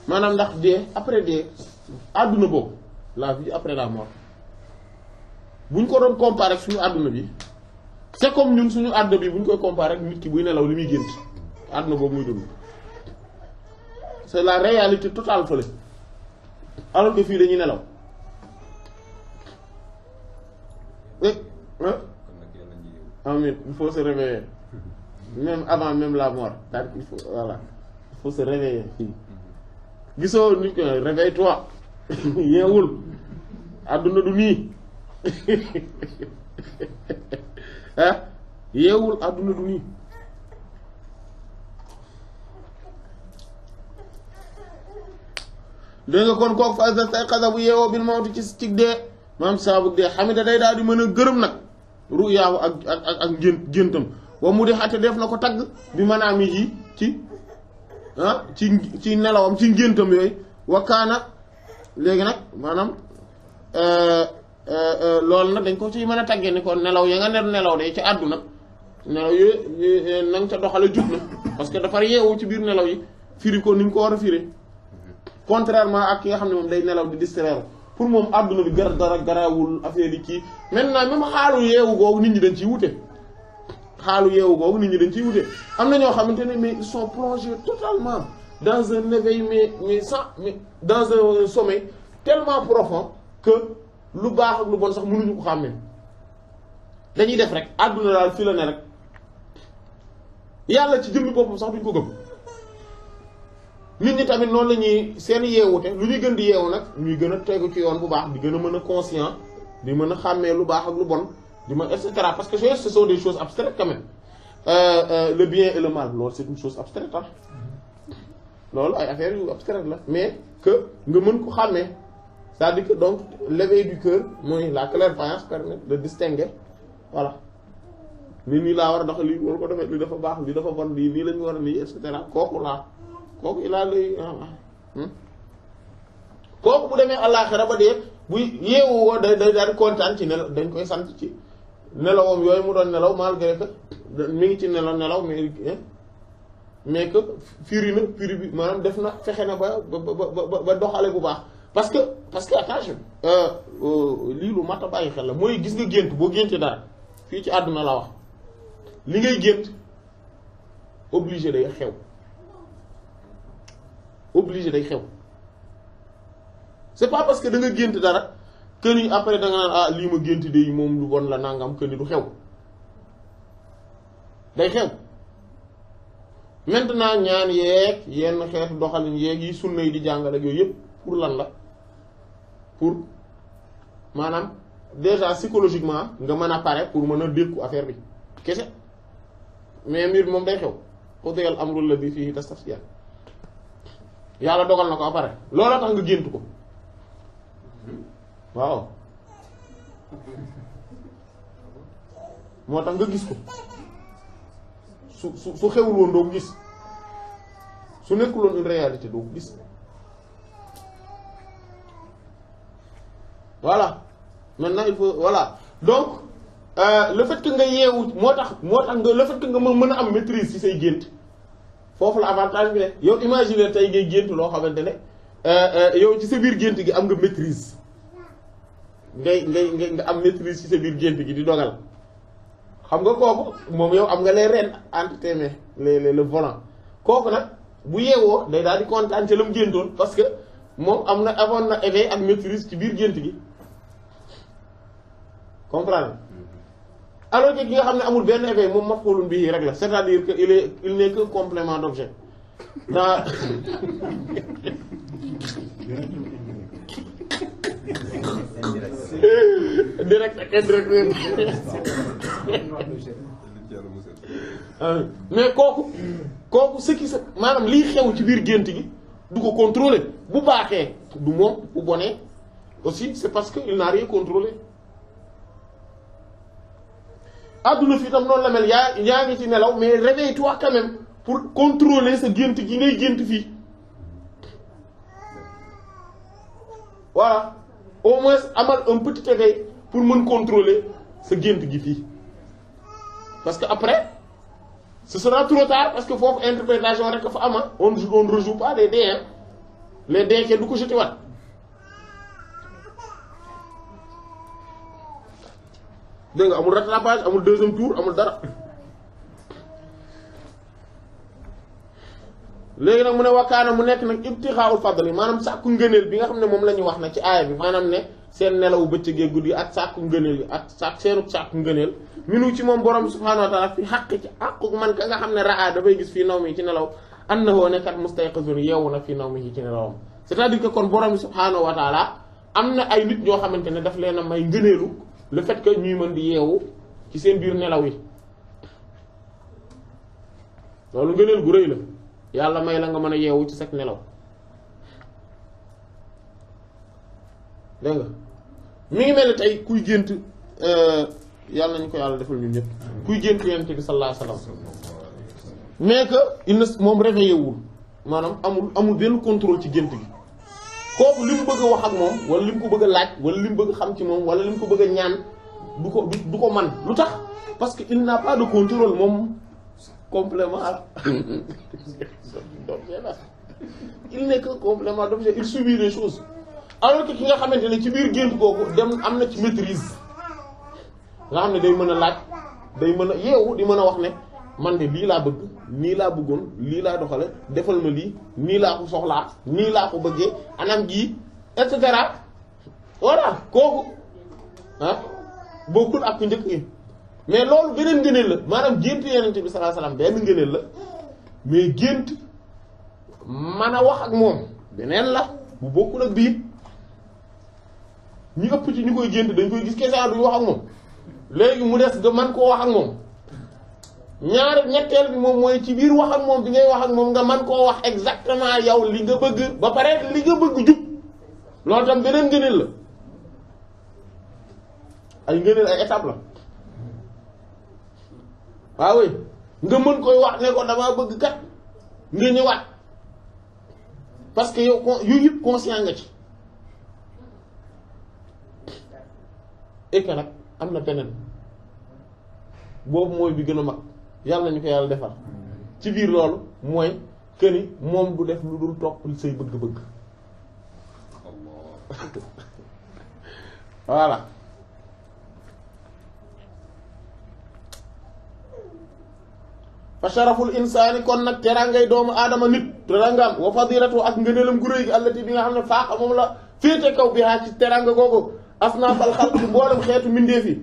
[SPEAKER 1] maanaam ndax dee après dee àdduna boobu la vie après la mort buñ ko doon comparer ak suñu àdduna bi c'est comme ñun suñu àdduna bi buñ koy comparer ak nit ki buy nelaw li muy gént àdduna boobu muy dund c'est la réalité totale fële alors que fii dañuy nelaw amin il faut se réveiller même avant même la mort c'est-à-dire il faut voilà il faut se réveiller fii gisoo nit ko réveille-toi yeewul àdduna du nii yeewul àdduna du nii dégg nga kon kooku fa say xasa bu yeewoo bil mawti ci dee maam saabu dee xamita day daal di mën a gërëm nag ru'yaahu ak géntam wa mu di xatte def na ko tagg bi maanaam yi ci nelawam ci ngéntam yooyu wakkaana léegi nag maanaam loolu nag dañ ko ci mën a taggee ni kon nelaw ya nga nelaw de ci àdduna nelaw yooyu na nga ca doxale jub na parce que dafa yeewu ci biir nelaw yi firi ko ni ñu ko war a firi contrairement ak ki nga xam ne moom day nelaw di distraire pour moom àdduna bi dara garawul affaire yi kii maintenant même xaalu yeewu googu nit ñi dañ ciy wute am na ñoo xamante ne mais ils sont plongés totalement dans un éveil mais dans un sommeil tellement profond que lu baax ak lu bon sax mënuñu ko xàmmee dañuy def rek àdduna daal fii la ne rek yàlla ci jëmmi boppam sax duñ ko gëm. nit ñi tamit noonu la ñuy seen yeewute lu ñuy gën di yeewu nag ñuy gën a tegu ci yoon bu baax di gën a mën a conscient di mën a xàmmee lu baax ak lu bon di mën et cetera parce que ce sont des choses abstraites quand même le bien et le mal loolu c'est une chose abstraite ah loolu ay affaires yu abstraites la mais que nga mën ko xàmmee c'est-à-dire que donc l'éveil du cœur mooy la clairvoyance permet de distinguer voilà nii laa war a dox lii war ko defee lii dafa baax lii dafa bon lii la ñu war a lii et cetera kooku ilaa lay kooku bu demee àllaaxira ba dee buy yeewu woo day daal kontaan ci nelaw dañ koy sant ci nelawam yooyu mu doon nelaw malgré que mi ngi ci nelaw mais que firi bi maanaam def na fexe na ba doxale bu baax parce que attention lii lu mat a bàyyi xel la mooy gis nga gént boo géntee dara fii ci àdduna la wax li ngay gént obligé day xew c'est pas parce que da nga gént dara que ni après da nga naan lii ma gént de moom lu bon la nangam que ni du xew day xew maintenant ñaan yeeg yenn xeetu doxalin yeeg yi sunna yi di jàngale ak yooyu yëpp pour lan la pour maanaam déjà psychologiquement nga mën a pare pour mën a dékku affaire bi kese mais mbir moom day xew xudiyal amrul ladhi fihi tastaftiyan yàlla dogal na ko après looloo tax nga gént ko waaw moo tax nga gis ko su xewul woon doo ko gis su nekkul woon une réalité doo ko gis voilà maintenant il faut voilà donc le fait que nga yeewu moo tax nga le fait que nga mën a am maîtrise ci say gént foofu la avantage bi ne yow imaginer tey ngay gént loo xamante ne yow ci sa biir gént gi am nga maîtrise nga am maîtrise ci sa biir gént gi di dogal xam nga kooku moom yow am nga les rênes entre tes mains le volant kooku nag bu yeewoo day daal di kontaan ca la mu géntoon parce que moom amoon na éveil ak maîtrise ci biir gént gi comprendre alors que ki nga xam ne amul benn éveil moom maf'ulun bihi rek la c'est-à-dire que il n'est que complément d'objet dans direct ak indirect mais kooku ce qui se maanaam liy xew ci biir gént gi du ko contrôler bu baaxee du moom bu bonee aussi c'est parce que il n'a rien contrôlé adduna fi tam noonu la mel yaa ngi ci nelaw mais réveille-toi quand même pour contrôler sa gént gi ngay gént fii voilà au moins amal un petit éveil pour mën contrôler sa gént gi fii parce que après ce sera trop tard parce que foofu interprétation rek fa ama on ne rejoue pas les dés hein les dés kenn du ko jeté wat dégg nga amul rattrapage amul deuxième tour amul dara léegi nag mu ne wakkaana mu nekk nag ibtixaa'ul fadli maanaam sàkku ngëneel bi nga xam ne moom la ñu wax na ci aaya bi maanaam ne seen nelawu bëccëgee guddi ak sàkku ngëneel yi ak sàkku ngëneel minu ci moom borom subhaanahu wa ta'ala fi xaq ci àqu man ka nga xam ne raa dafay gis fii naw mi ci nelaw annahu nekkat mustayqizun yeewu na fii naw mi ci nelawam c'est-à-dire que kon borom subhaanahu wa ta'ala am na ay nit ñoo xamante ne daf leen a may ngëneelu le fait que ñuy mën di yeewu ci seen biir nelaw yi loolu ngëneel gu rëy la yàlla may la nga mën a yeewu ci sag nelaw dégg nga mi ngi mel ni tey kuy gént yàlla nañu ko yàlla defal ñun ñëpp kuy gént yonent bi sallallahu alayhi wasallam mais que il ne moom réveillé wul maanaam amul benn contrôle ci gént gi kooku li mu bëgg a wax ak moom wala li mu ko bëgg a laaj wala li mu bëgg a xam ci moom wala li mu ko bëgg a ñaan du ko man lu tax parce que il n'a pas de contrôle moom complément d'objet là il n'est que complément d'objet il subit les choses alors que ki nga xamante ne ci biir gént googu dem am na ci maîtrise nga xam ne day mën a laaj day mën a yeewu di mën a wax ne man de lii laa bëgg nii laa bëggoon lii laa doxale defal ma lii nii laa ko soxlaa nii laa ko bëggee anam gii et cetera voilà kooku bokkul ak ku njëkk yi mais loolu beneen ngëneel la maanaam gént Yonent bi sallallahu alayhi wasallam benn ngëneel la mais gént mën a wax ak moom beneen la bu bokkul ak bii ñu ëpp ci ñu koy gént dañ koy gis kese duñu wax ak moom léegi mu des nga mën koo wax ak moom ñetteel bi moom mooy ci biir wax ak moom bi ngay wax ak moom nga mën koo wax exactement yow li nga bëgg ba pare li nga bëgg jub loolu tam beneen ngëneel la ay ngëneel ay étape la waaw nga mën koy wax ne ko damaa bëgg kat nga ñëwaat parce que yow yooyu yëpp conscient nga ci et que nag am na beneen boobu mooy bi gën a mag yàlla nañu ko yàlla defal ci biir loolu mooy que ni moom du def lu dul topp say bëgg-bëgg voilà fa sharaful insaani kon nag terangay doomu aadama nit terangam wa fadilatu ak ngëneelam gu rëy gi allati bi nga xam ne faaxa moom la féete kaw bi haa ci teranga googu asnaafal xalq mboolem xeetu mbindeef yi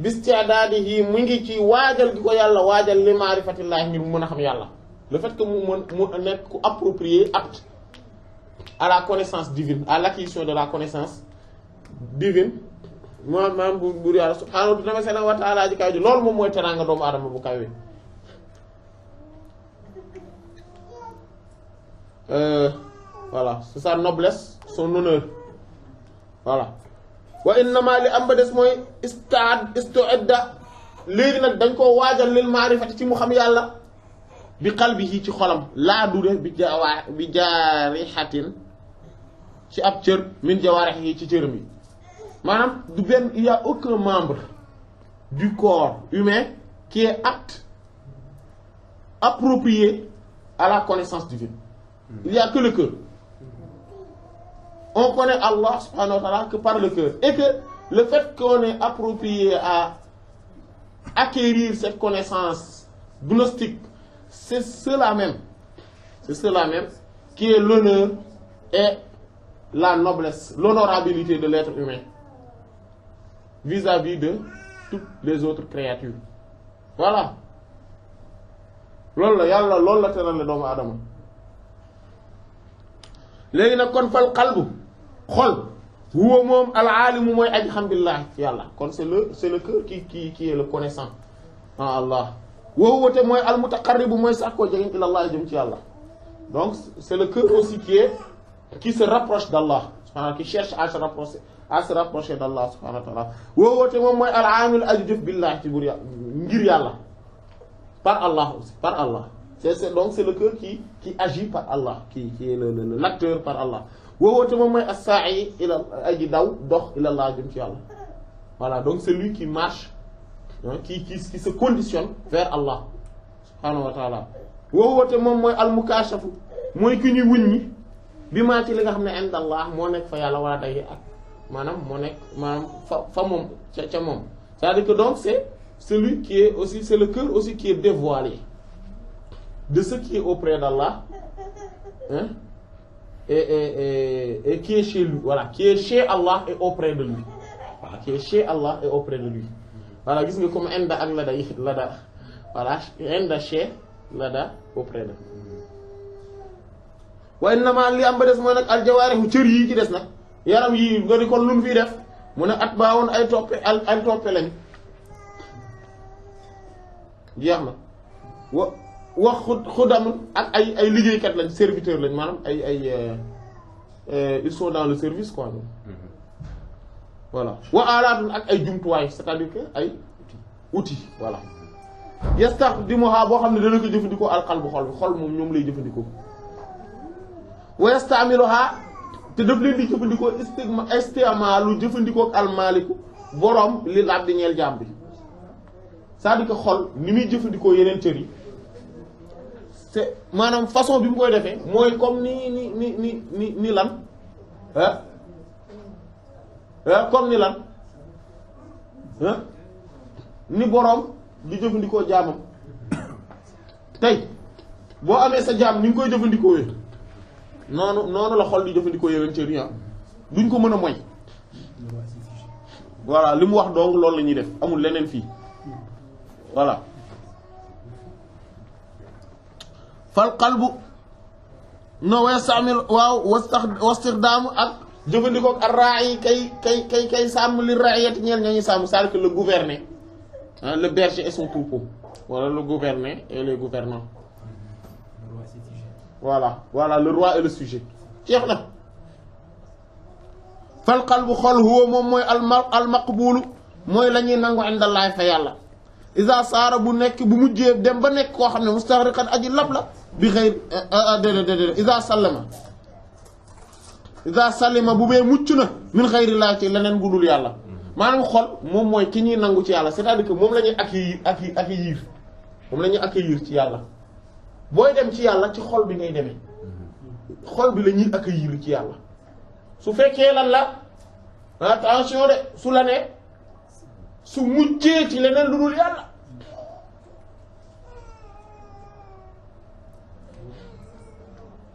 [SPEAKER 1] bisti'daadihi mu ngi ci waajal gi ko yàlla waajal li maarifatillaahi ngir mu mën a xam yàlla le fait que mu nekk ku approprié apte à la connaissance divine à l'acquisition de la connaissance divine maanaam bu yàlla subhaanahu wa ta'aala ji kaw ji loolu moom mooy teranga doomu aadama bu kawee voilà c'est sa noblesse son honneur voilà wa innama li am ba des mooy istu'idda léegi nag dañ koo waajal lil maarifati ci mu xam yàlla bi qalbihi ci xolam laa du de bi jaarihatin ci ab cër min jawaarihi ci cëram yi maanaam du benn il y a aucun membre du corps humain qui est apte approprié à la connaissance divine. Il n'y a que le cœur. On connaît Allah subhanahu wa ta'ala que par le cœur. Et que le fait qu'on est approprié à acquérir cette connaissance gnostique, c'est cela même qui est l'honneur et la noblesse, l'honorabilité de l'être humain vis-à-vis de toutes les autres créatures. Voilà. Loolu la yàlla loolu la terale doomu aadama léegi nag kon fal qalbu xol huwa moom al aalimu mooy aji xam billahi ci yàlla kon c'est le cœur qui est le connaissant en Allah wa huwa te mooy al mutaqarribu mooy sax koo jegeñ ila Allah jëm ci yàlla donc c'est le cœur aussi qui se rapproche d'Allah subhanahu qui cherche à se rapprocher d'Allah subhanahu wa ta'ala wa huwa te moom mooy al aamil aji jëf billahi ci bur yàlla ngir yàlla par Allah aussi, par Allah. Donc c'est le cœur qui agit par Allah, qui est l'acteur par Allah. Woowote moom mooy as-sa'i ila aji daw dox ila Allah jëm ci yàlla. Voilà, donc c'est lui qui marche, hein, qui se conditionne vers Allah subhanahu wa ta'ala. Woowote moom mooy al-mukashafu mooy ki ñuy wuññi bi maa ci li nga xam ne inda Allah moo nekk fa yàlla wala day ak maanaam moo nekk maanaam fa moom ca moom. C'est-à-dire que donc c'est celui qui est aussi, c'est le cœur aussi qui est dévoilé de ce qui est auprès d'Allah, hein, et qui est chez lui, voilà, qui est chez Allah et auprès de lui, voilà, qui est chez Allah et auprès de lui. Voilà, gis nga comme inda ak lada, voilà, inda chez lada auprès de. Wa innama li am ba des mooy nag aljawaarihu cër yii ci des nag yaram yii nga di kon lu mu fiy def mu ne at baawoon ay toppe lañ. jeex na wax xudam ak ay liggéeykat lañ serviteur lañ maanaam ils sont dans le service quoi voilà wa alaatun ak ay jumtuwaay c'est-à-dire que ay outils voilà yastaxdimuha boo xam ne dana ko jëfandikoo alqalbu xol moom ñoom lay jëfandikoo wa yastamiluha te daf leen di jëfandikoo istimalu jëfandikoo ak almaliku boroom lil abdi ñeel jaam bi c'est-à-dire que xol ni muy jëfandikoo yeneen cër yi c'est maanaam façon bi mu koy defee mooy comme ni lan comme ni lan ni boroom di jëfandikoo jaamam tey boo amee sa jaam ni nga koy jëfandikoo wee noonu la xol di jëfandikoo yeneen cër yi duñ ko mën a moy voilà li mu wax donc loolu la ñuy def amul leneen fii voilà fal qalbu no wastamil waaw wastixdaamu ak jëfandikoo ak ra'i kay sàmm li ra'iyati ñeel ñañu sàmm c'est-à-dire que le gouverner le berger et son troupeau wala le gouverner et les gouvernants voilà le roi et le sujet jeex na fal qalbu xol huwa moom mooy al maqbulu mooy la ñuy nangu indallahi fa yàlla isa saara bu nekk bu mujjee dem ba nekk koo xam ne mustaghriqan aji lab la bi xëy déedéet isa salima bu bee mucc na min xayrillah ci leneen bu dul yàlla maanaam xol moom mooy ki ñuy nangu ci yàlla c'est-à-dire que moom la ñuy accueillir moom la ñuy accueillir ci yàlla booy dem ci yàlla ci xol bi ngay demee xol bi la ñuy accueillir ci yàlla su fekkee lan la attention de su la ne su muccee ci leneen lu dul yàlla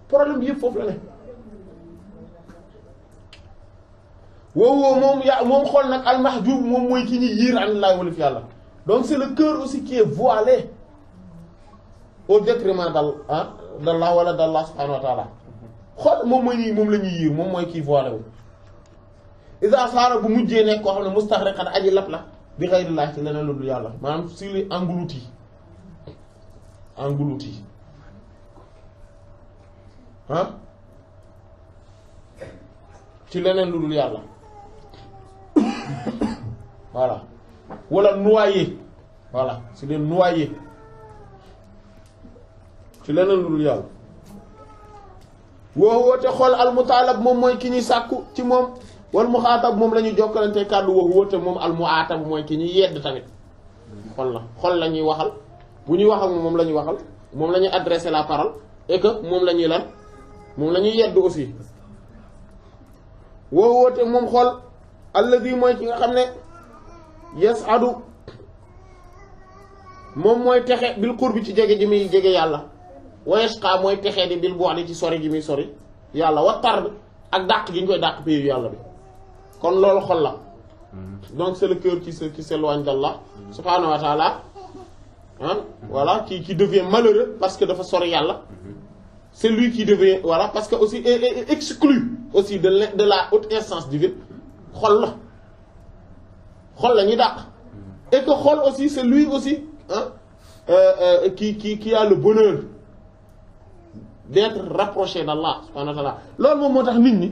[SPEAKER 1] problème bi yëpp foofu la ne woowoo moom xool nag almahjub moom mooy ki ñuy yiir anillaahi walif yàlla donc c'est le cœur aussi qui est voilé au détriment d'Allah wala d'Allah subhanahu wa ta'ala xool moom la ñuy yiir moom mooy kii voilé wu isa saara bu mujjee nekk koo xam ne mustaghriqan aji lap la bi ghayrillah ci leneen lu dul yàlla maanaam si li englouti ci leneen lu dul yàlla voilà wala noyé voilà c'est des noyés ci leneen lu dul yàlla woo woote xool almutaalab moom mooy ki ñuy sàkku ci moom wal muxaatab moom la ñuy jokkalante kàddu woo woote moom almuaatab mooy ki ñuy yedd tamit xol la ñuy waxal bu ñuy wax ak moom la ñuy waxal moom la ñuy adresser la parole et que moom la ñuy lan moom la ñuy yedd aussi woo woote moom xol alladi mooy ki nga xam ne yas'adu moom mooy texe bil qurbi ci jege ji muy jege yàlla wa yashqa mooy texe di bil bu'di ci sori gi muy sori yàlla wa tard ak dàq gi ñu koy dàq payu yàlla bi kon loolu xol la donc c'est le cœur qui s'éloigne d'Allah subhanahu wa ta'ala voilà qui devient malheureux parce que dafa sori yàlla c'est lui qui devient voilà parce que aussi est exclu aussi de la haute instance divine xol la ñuy dàq et que xol aussi c'est lui aussi qui a le bonheur d'être rapproché d'Allah subhanahu wa ta'ala loolu moom moo tax nit ñi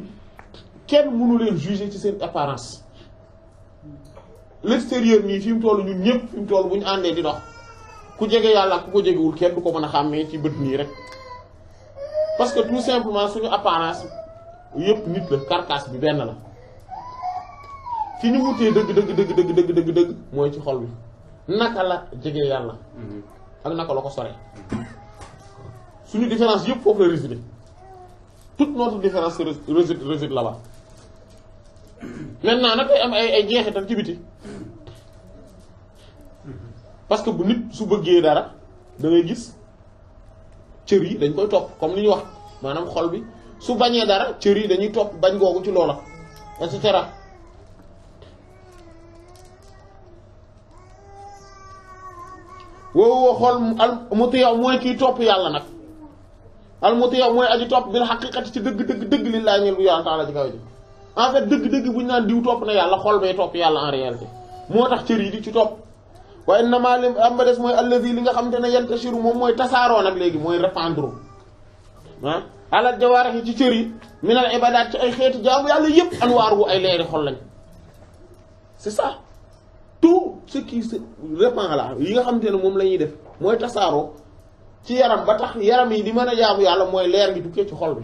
[SPEAKER 1] kenn mënu leen juger ci seen apparence l'extérieur nii fi mu toll ñun ñëpp fi mu toll bu ñu àndee di dox ku jege yàlla ak ku ko jegewul kenn du ko mën a xàmmee ci bët nii rek parce que tout simplement suñu apparence yëpp nit la carcasse bi benn la fi ñu wutee dëgg mooy ci xol bi naka la jege yàlla ak naka la ko sore suñu différence yëpp foofu la résider toute notre différence réside là-bas maintenant nag day am ay jeexital ci biti parce que bu nit su bëggee dara da ngay gis cër yi dañ koy topp comme li ñu wax maanaam xol bi su bañee dara cër yi dañuy topp bañ googu ci loola et cetera woowu xol al mutiya mooy kiy topp yàlla nag al mutiya mooy aji topp bil haqiqati ci dëgg lillahi ñeel bu yàlla taala ci kaw ji en fait dëgg bu ñu naan diw topp na yàlla xol bay topp yàlla en réalité moo tax cër yi di ci topp waaye innamaa lim am ba des mooy allazi li nga xamante ne yantashiru moom mooy tasaaroo nag léegi mooy répandre alal jawaarih ci cër yi minal ibadaat ci ay xeeti jaamu yàlla yépp anwaaru ay leeri xol lañ c'est ça tout ce qui se répand là yi nga xamante ne moom la ñuy def mooy tasaaroo ci yaram ba tax yaram yi di mën a jaamu yàlla mooy leer gi tukkee ci xol bi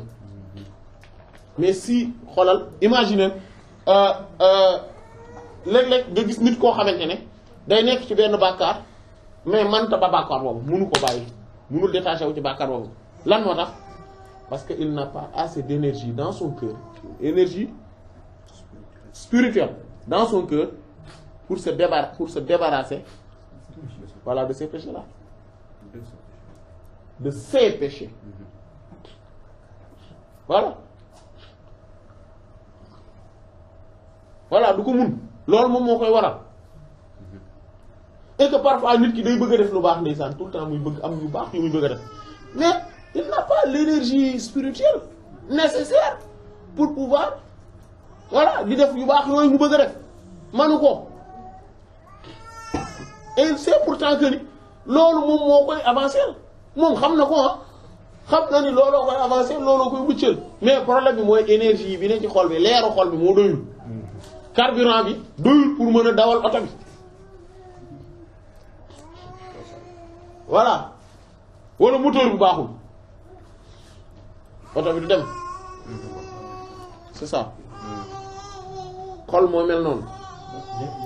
[SPEAKER 1] mais si xolal imagine léeg-léeg nga gis nit koo xamante ne day nekk ci benn bàkkaar mais manta ba bàkkaar boobu mënu ko bàyyi mënul détaché wu ci bàkkaar boobu lan moo tax parce que il n'a pas assez d'énergie dans son cœur énergie spirituelle dans son cœur pour se débarrasser voilà de ces péchés là de ces péchés voilà du ko mun loolu moom moo koy waral et que parfois nit ki day bëgg a def lu baax ndeysaan tout le temps muy bëgg am yu baax yu muy bëgg a def mais il n'a pas l'énergie spirituelle nécessaire pour pouvoir voilà di def yu baax yooyu mu bëgg a def manu ko et il sait pourtant que ni loolu moom moo koy avancer moom xam na ko ah xam na ni looloo koy avancer looloo koy muccal mais problème bi mooy énergie bi ne ci xol bi leeru xol bi moo doyul carburant bi doyul pour mën a dawal oto bi voilà wala moteur bi baaxul oto bi du dem c'est ça xol moo mel noonu.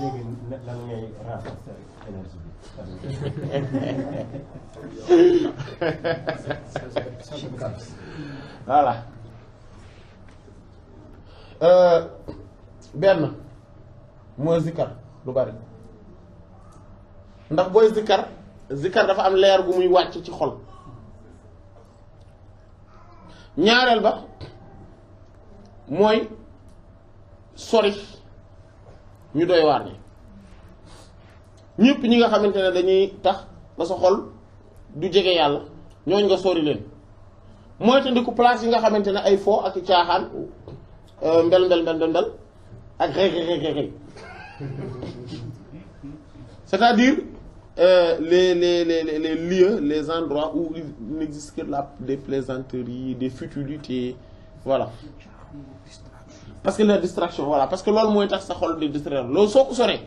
[SPEAKER 3] léegi lan ngay renforcer énergie bi.
[SPEAKER 1] voilà benn mooy zikkar lu bari ndax booy zikkar dafa am leer gu muy wàcc ci xol ñaareel ba mooy sori ñu doy waar ñi ñëpp ñi nga xamante ne dañuy tax ba sa xol du jege yàlla ñooñ nga sori leen mooy te ndiku place yi nga xamante ne ay fo ak caaxaan mbel ak reg c'est-à-dire les lieux, les endroits où il n'existe que des plaisanteries, des futilités, voilà. Parce que la distraction, voilà, parce que loolu mooy tax sa xol di distraire loolu soo ko soree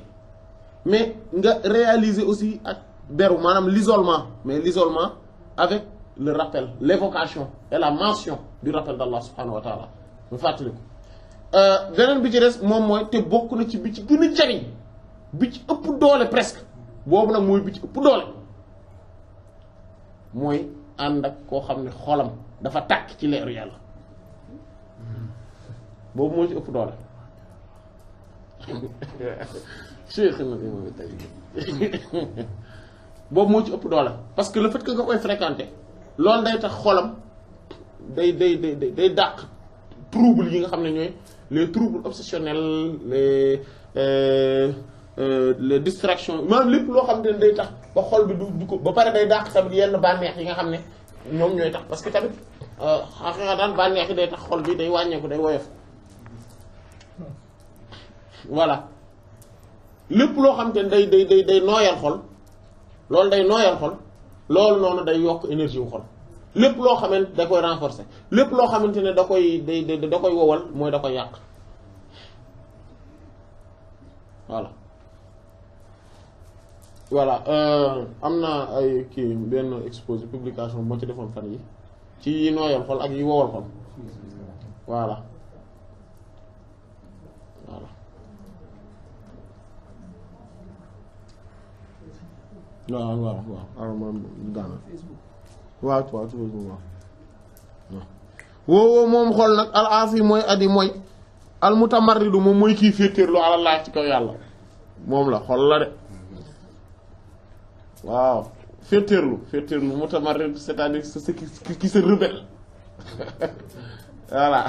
[SPEAKER 1] mais nga réaliser aussi ak beru maanaam l'isolement mais l'isolement avec le rappel, l'évocation et la mention du rappel d'Allah subhanahu wa ta'ala mu fàttali ko beneen bi ci des moom mooy te bokk na ci bi ci gën a jariñ bi ci ëpp doole presque boobu nag mooy bi ci ëpp doole mooy ànd ak koo xam ne xolam dafa tàkk ci leeru yàlla boobu moo ci ëpp doole cheikh na imam tay boobu moo ci ëpp doole parce que le fait que nga koy fréquenter loolu day tax xolam day dàq trouble yi nga xam ne ñooy les troubles obsessionnels les distractions maanaam lépp loo xam ne day tax ba xol bi du ko ba pare day dàq tamit yenn bànneex yi nga xam ne ñoom ñooy tax parce que tamit xaqiqa daan bànneex yi day tax xol bi day wàññeeku day woyof voilà lépp loo xam te ne day nooyal xol loolu day nooyal xol loolu noonu day yokk énergie wu xol lépp loo xamante da koy renforcer lépp loo xamante ne da koy da koy wowal mooy da koy yàq voilà am na ay kii benn exposé publication moo ci defoon fan yi ci yi nooyal xol ak yi wowal xol voilà waaw alors moom daana waaw woowu moom xol nag al aasi mooy adi mooy al mutamarridu moom mooy kii féetéerlu àlallah ci kaw yàlla moom la xol la de waaw féetéerlu mutamarrid c'est-à-dire c'est qui se rebelle voilà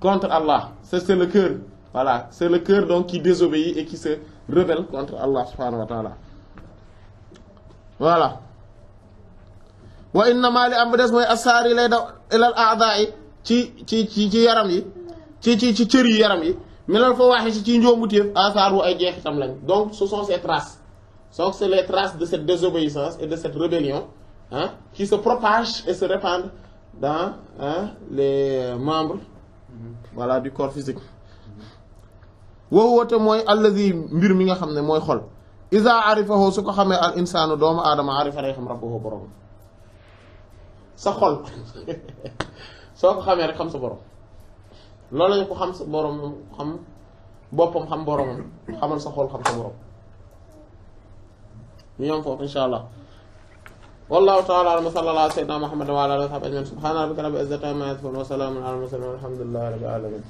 [SPEAKER 1] contre Allah c'est le cœur voilà c'est le cœur donc qui désobéit et qui se rebelle contre Allah subhanahu wa ta'ala voilà wa innama li am ba des mooy assaari lay daw ilal a'da'i ci yaram yi ci cër yi yaram yi melal fa waaxe ci njombutéef asaaru ay jeexitam lañ donc ce sont ces traces donc c'est les traces de cette désobéissance et de cette rébellion qui se propagent et se répandent dans les membres voilà du corps physique woowu woote mooy allazi mbir mi nga xam ne mooy xol iza arifahu su ko xamee al insaanu doomu aadama arifa day xam rabbahu borom sa xol soo ko xamee rek xam sa borom loolu lañu ko xam sa borom xam boppam xam boromam xamal sa xol xam sa borom ñu yom foofu insha allah wallahu ta'ala a'lam wa sallallahu ala sayyidina muhammad wa ala alihi wa sahbihi ajma'in subhana rabbika rabbil izzati amma yasifun wa salamun ala al mursalin walhamdulillahi rabbil alamin